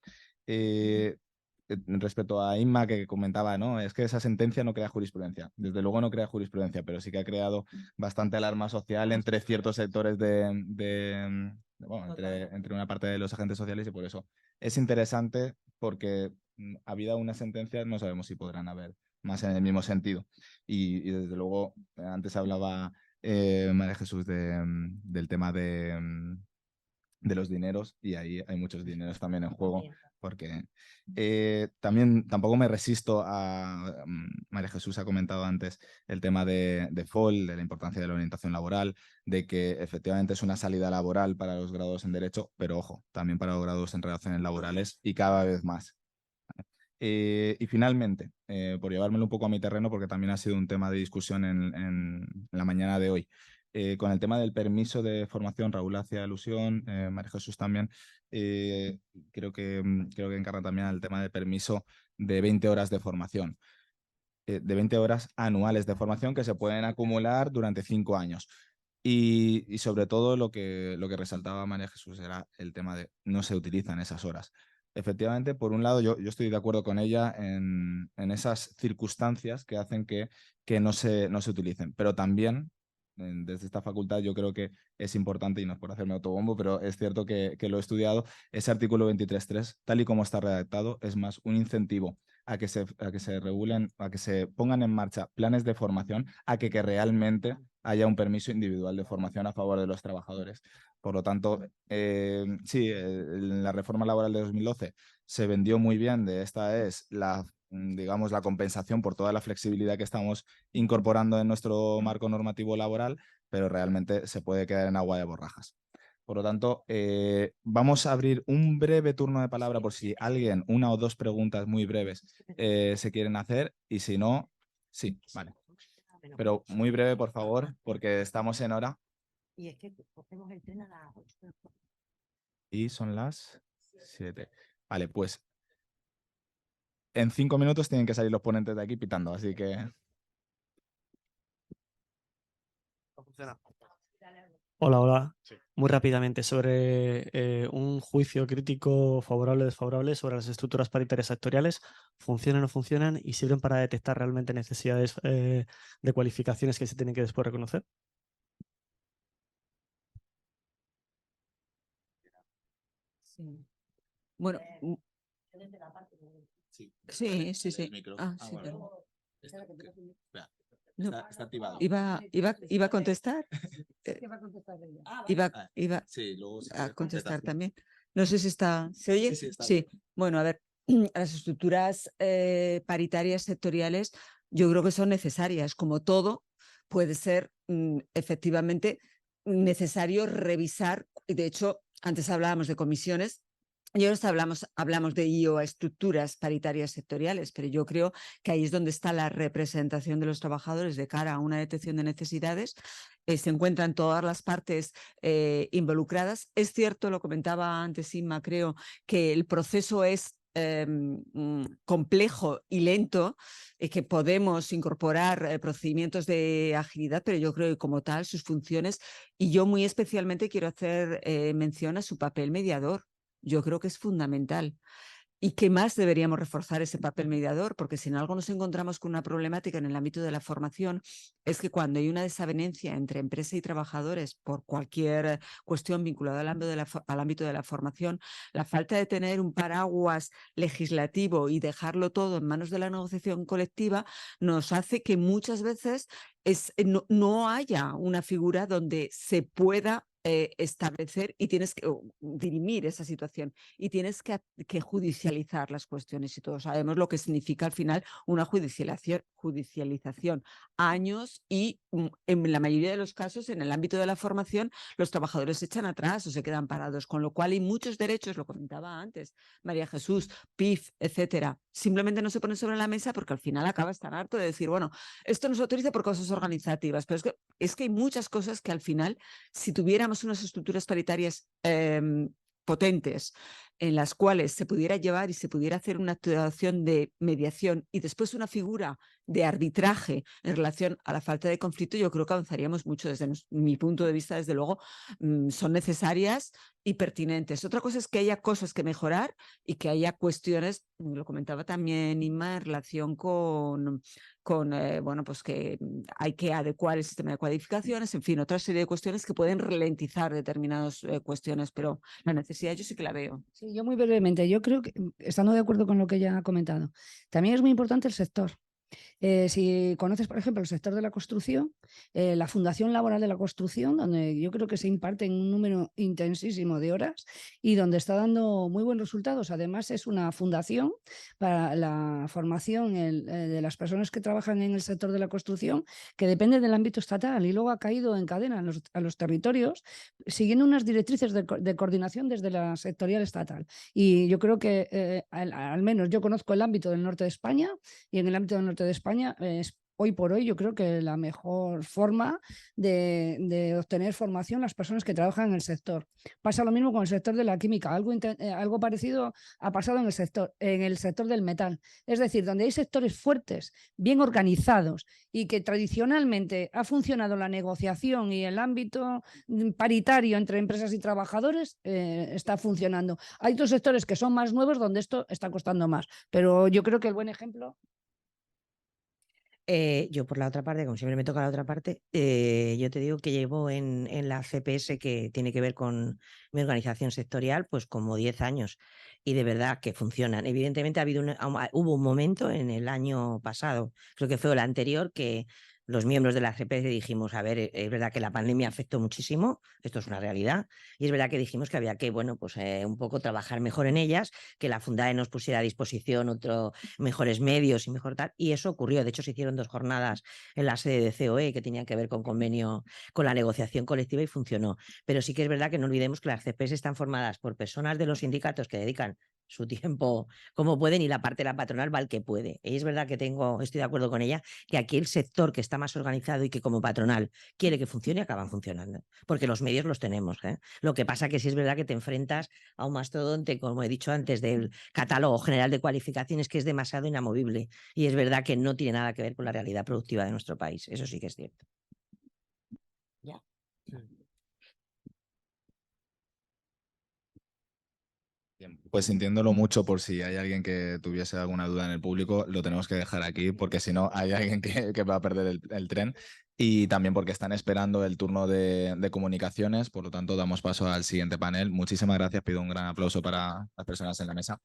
Respecto a Inma, que comentaba, ¿no? Es que esa sentencia no crea jurisprudencia. Desde luego no crea jurisprudencia, pero sí que ha creado bastante alarma social entre ciertos sectores bueno, entre una parte de los agentes sociales, y por eso es interesante, porque habida una sentencia no sabemos si podrán haber más en el mismo sentido. Y desde luego, antes hablaba María Jesús del tema de los dineros, y ahí hay muchos dineros también en juego, porque también tampoco me resisto a... María Jesús ha comentado antes el tema de FOL, de la importancia de la orientación laboral, de que efectivamente es una salida laboral para los graduados en Derecho, pero ojo, también para los graduados en Relaciones Laborales, y cada vez más. Y finalmente, por llevármelo un poco a mi terreno, porque también ha sido un tema de discusión en la mañana de hoy, con el tema del permiso de formación, Raúl hacía alusión, María Jesús también, creo que encarna también el tema del permiso de 20 horas de formación, de 20 horas anuales de formación que se pueden acumular durante 5 años. Y sobre todo lo que resaltaba María Jesús era el tema de no se utilizan esas horas. Efectivamente, por un lado, yo estoy de acuerdo con ella en esas circunstancias que hacen que no se utilicen, pero también desde esta facultad yo creo que es importante, y no es por hacerme autobombo, pero es cierto que lo he estudiado, ese artículo 23.3, tal y como está redactado, es más un incentivo a que se regulen, a que se pongan en marcha planes de formación, a que realmente haya un permiso individual de formación a favor de los trabajadores. Por lo tanto, sí, en la reforma laboral de 2012 se vendió muy bien de esta es la digamos, la compensación por toda la flexibilidad que estamos incorporando en nuestro marco normativo laboral, pero realmente se puede quedar en agua de borrajas. Por lo tanto, vamos a abrir un breve turno de palabra por si alguien, una o dos preguntas muy breves se quieren hacer, y si no, sí, vale. Pero muy breve, por favor, porque estamos en hora. Y es que cogemos el tren a las 8. Y son las 7. Vale, pues en 5 minutos tienen que salir los ponentes de aquí pitando, así que... Hola, hola. Sí. Muy rápidamente, sobre un juicio crítico favorable o desfavorable sobre las estructuras paritarias sectoriales, ¿funcionan o no funcionan y sirven para detectar realmente necesidades de cualificaciones que se tienen que después reconocer? Sí. Bueno, Sí, sí, sí, sí. Ah, sí, bueno. perdón. Está activado. Iba a contestar. Iba Sí, luego si a quieres contestar completas tú. también. No sé si está. ¿Se oye? Sí, sí, está Sí. Bueno, a ver, las estructuras paritarias sectoriales yo creo que son necesarias. Como todo, puede ser efectivamente necesario revisar. Y de hecho, antes hablábamos de comisiones. Y ahora hablamos de IO a estructuras paritarias sectoriales, pero yo creo que ahí es donde está la representación de los trabajadores de cara a una detección de necesidades. Se encuentran todas las partes involucradas. Es cierto, lo comentaba antes Inma, creo que el proceso es complejo y lento, que podemos incorporar procedimientos de agilidad, pero yo creo que como tal sus funciones, y yo muy especialmente quiero hacer mención a su papel mediador. Yo creo que es fundamental. ¿Y qué más deberíamos reforzar ese papel mediador? Porque si en algo nos encontramos con una problemática en el ámbito de la formación, es que cuando hay una desavenencia entre empresa y trabajadores por cualquier cuestión vinculada al ámbito de la formación, la falta de tener un paraguas legislativo y dejarlo todo en manos de la negociación colectiva nos hace que muchas veces no haya una figura donde se pueda establecer y tienes que dirimir esa situación y tienes que judicializar las cuestiones, y todos sabemos lo que significa al final una judicialización. Años y en la mayoría de los casos en el ámbito de la formación los trabajadores se echan atrás o se quedan parados, con lo cual hay muchos derechos, lo comentaba antes María Jesús, PIF, etcétera, simplemente no se ponen sobre la mesa porque al final acabas tan harto de decir, bueno, esto no se autoriza por causas organizativas, pero es que hay muchas cosas que al final, si tuviéramos unas estructuras paritarias potentes en las cuales se pudiera llevar y se pudiera hacer una actuación de mediación y después una figura de arbitraje en relación a la falta de conflicto, yo creo que avanzaríamos mucho. Desde mi punto de vista, desde luego, son necesarias y pertinentes. Otra cosa es que haya cosas que mejorar y que haya cuestiones, lo comentaba también Inma, en relación con bueno, pues que hay que adecuar el sistema de cualificaciones, en fin, otra serie de cuestiones que pueden ralentizar determinadas cuestiones, pero la necesidad yo sí que la veo. Sí, yo muy brevemente, yo creo que, estando de acuerdo con lo que ella ha comentado, también es muy importante el sector. Si conoces, por ejemplo, el sector de la construcción, la Fundación Laboral de la Construcción, donde yo creo que se imparten un número intensísimo de horas y donde está dando muy buenos resultados. Además, es una fundación para la formación de las personas que trabajan en el sector de la construcción, que depende del ámbito estatal y luego ha caído en cadena a los territorios, siguiendo unas directrices de coordinación desde la sectorial estatal. Y yo creo que al menos yo conozco el ámbito del norte de España, y en el ámbito del norte de España es hoy por hoy yo creo que la mejor forma de obtener formación las personas que trabajan en el sector. Pasa lo mismo con el sector de la química, algo parecido ha pasado en el sector del metal. Es decir, donde hay sectores fuertes, bien organizados y que tradicionalmente ha funcionado la negociación y el ámbito paritario entre empresas y trabajadores, está funcionando. Hay otros sectores que son más nuevos donde esto está costando más, pero yo creo que el buen ejemplo... Yo por la otra parte, como siempre me toca la otra parte, yo te digo que llevo en la CPS, que tiene que ver con mi organización sectorial, pues como 10 años, y de verdad que funcionan. Evidentemente hubo un momento en el año pasado, creo que fue el anterior, que los miembros de la CPS dijimos, a ver, es verdad que la pandemia afectó muchísimo, esto es una realidad, y es verdad que dijimos que había que, bueno, pues un poco trabajar mejor en ellas, que la Fundae nos pusiera a disposición mejores medios y mejor tal, y eso ocurrió. De hecho, se hicieron 2 jornadas en la sede de COE que tenían que ver con convenio, con la negociación colectiva, y funcionó. Pero sí que es verdad que no olvidemos que las CPS están formadas por personas de los sindicatos que dedican su tiempo como pueden, y la parte de la patronal va al que puede. Y es verdad que estoy de acuerdo con ella, que aquí el sector que está más organizado y que como patronal quiere que funcione, acaban funcionando, porque los medios los tenemos. Lo que pasa que sí es verdad que te enfrentas a un mastodonte, como he dicho antes, del catálogo general de cualificaciones, que es demasiado inamovible, y es verdad que no tiene nada que ver con la realidad productiva de nuestro país. Eso sí que es cierto. Ya. Bien, pues sintiéndolo mucho, por si hay alguien que tuviese alguna duda en el público, lo tenemos que dejar aquí, porque si no hay alguien que va a perder el tren, y también porque están esperando el turno de comunicaciones. Por lo tanto, damos paso al siguiente panel. Muchísimas gracias, pido un gran aplauso para las personas en la mesa.